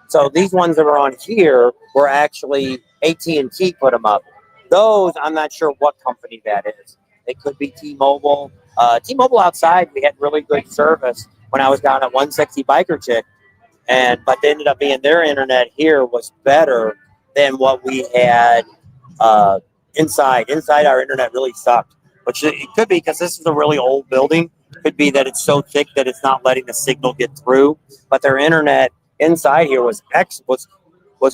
Speaker 1: So these ones that are on here were actually AT&T put them up. Those, I'm not sure what company that is. It could be T-Mobile. T-Mobile outside, we had really good service when I was down at 160 Biker Chick. But they ended up being their internet here was better than what we had inside. Inside, our internet really sucked. Which it could be because this is a really old building. It could be that it's so thick that it's not letting the signal get through. But their internet inside here was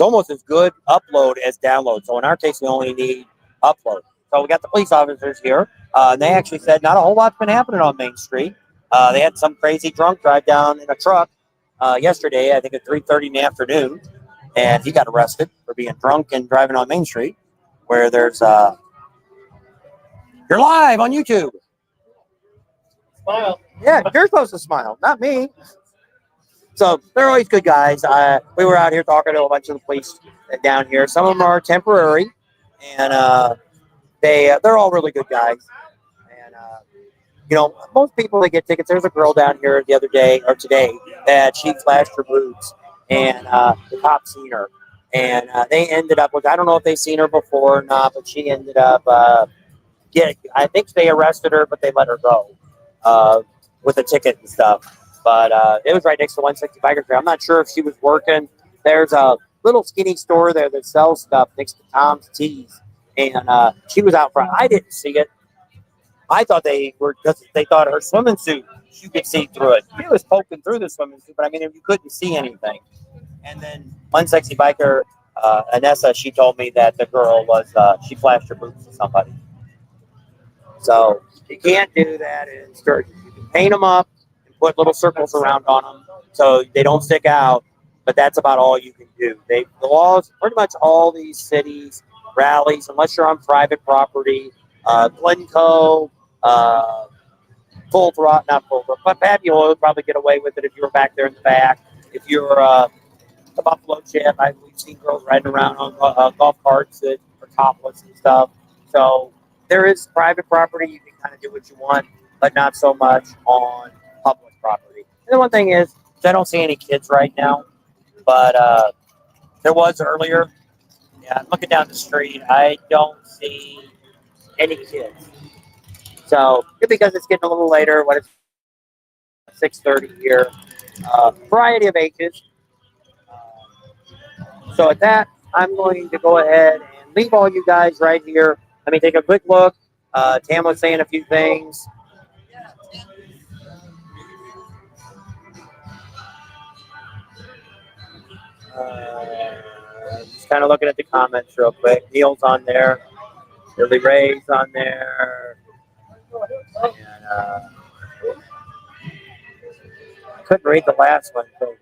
Speaker 1: almost as good upload as download. So in our case, we only need upload. So we got the police officers here. And they actually said not a whole lot's been happening on Main Street. They had some crazy drunk drive down in a truck yesterday, I think at 3:30 in the afternoon, and he got arrested for being drunk and driving on Main Street, where there's you're live on YouTube.
Speaker 3: Smile.
Speaker 1: Yeah, you're supposed to smile, not me. So they're always good guys. We were out here talking to a bunch of the police down here. Some of them are temporary, and they're all really good guys. And most people that get tickets. There's a girl down here the other day or today that she flashed her boots, and the cops seen her, and they ended up with, I don't know if they've seen her before or not, but she ended up I think they arrested her, but they let her go with a ticket and stuff. But it was right next to 160 Biker Trail. I'm not sure if she was working. There's a little skinny store there that sells stuff next to Tom's Tees, and she was out front. I didn't see it. I thought they thought her swimming suit, you could see through it. It was poking through the swimming suit, but I mean, you couldn't see anything. And then one sexy biker, Anessa, she told me that the girl was she flashed her boots to somebody. So you can't do that in Sturgis. You can paint them up and put little circles around on them so they don't stick out, but that's about all you can do. The laws, pretty much all these cities, rallies, unless you're on private property, Glencoe, full throttle, not full throttle, but Fabiola would probably get away with it if you were back there in the back. If you're the Buffalo Chip, we've seen girls riding around on golf carts that are topless and stuff. So there is private property. You can kind of do what you want, but not so much on public property. And the one thing is, I don't see any kids right now, but there was earlier. Yeah, I'm looking down the street. I don't see any kids. So because it's getting a little later, when it's 6:30 here, variety of ages. So at that, I'm going to go ahead and leave all you guys right here. Let me take a quick look. Tam was saying a few things. Just kind of looking at the comments real quick. Neil's on there. Billy Ray's on there. And I couldn't read the last one. So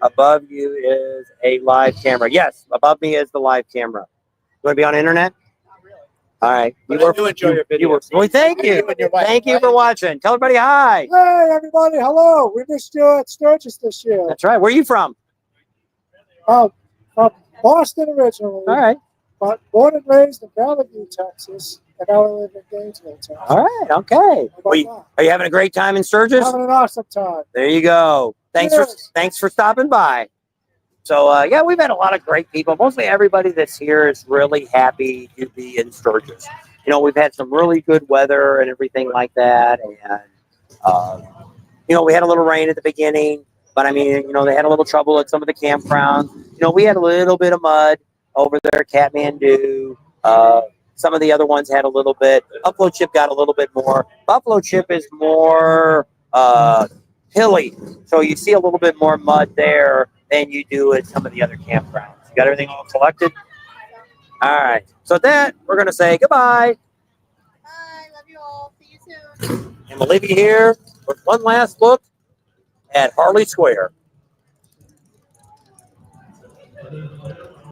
Speaker 1: above you is a live camera. Yes, above me is the live camera. You want to be on the internet? All right.
Speaker 3: I do enjoy your video.
Speaker 1: Well, thank you. Thank you for watching. Tell everybody hi.
Speaker 4: Hey, everybody. Hello. We missed you at Sturgis this year.
Speaker 1: That's right. Where are you from?
Speaker 4: From Boston originally.
Speaker 1: All right.
Speaker 4: But born and raised in Valley View, Texas. And now I live in Gainesville, Texas.
Speaker 1: All right. Okay. Are you having a great time in Sturgis?
Speaker 4: Having an awesome time.
Speaker 1: There you go. Thanks for stopping by. So, yeah, we've had a lot of great people. Mostly everybody that's here is really happy to be in Sturgis. We've had some really good weather and everything like that. And, we had a little rain at the beginning. But, I mean, they had a little trouble at some of the campgrounds. We had a little bit of mud over there at Kathmandu. Some of the other ones had a little bit. Buffalo Chip got a little bit more. Buffalo Chip is more hilly. So you see a little bit more mud there than you do at some of the other campgrounds. You got everything all collected? All right. So that, we're going to say goodbye.
Speaker 5: Bye. Love you all. See you soon.
Speaker 1: And we'll leave you here with one last look at Harley Square.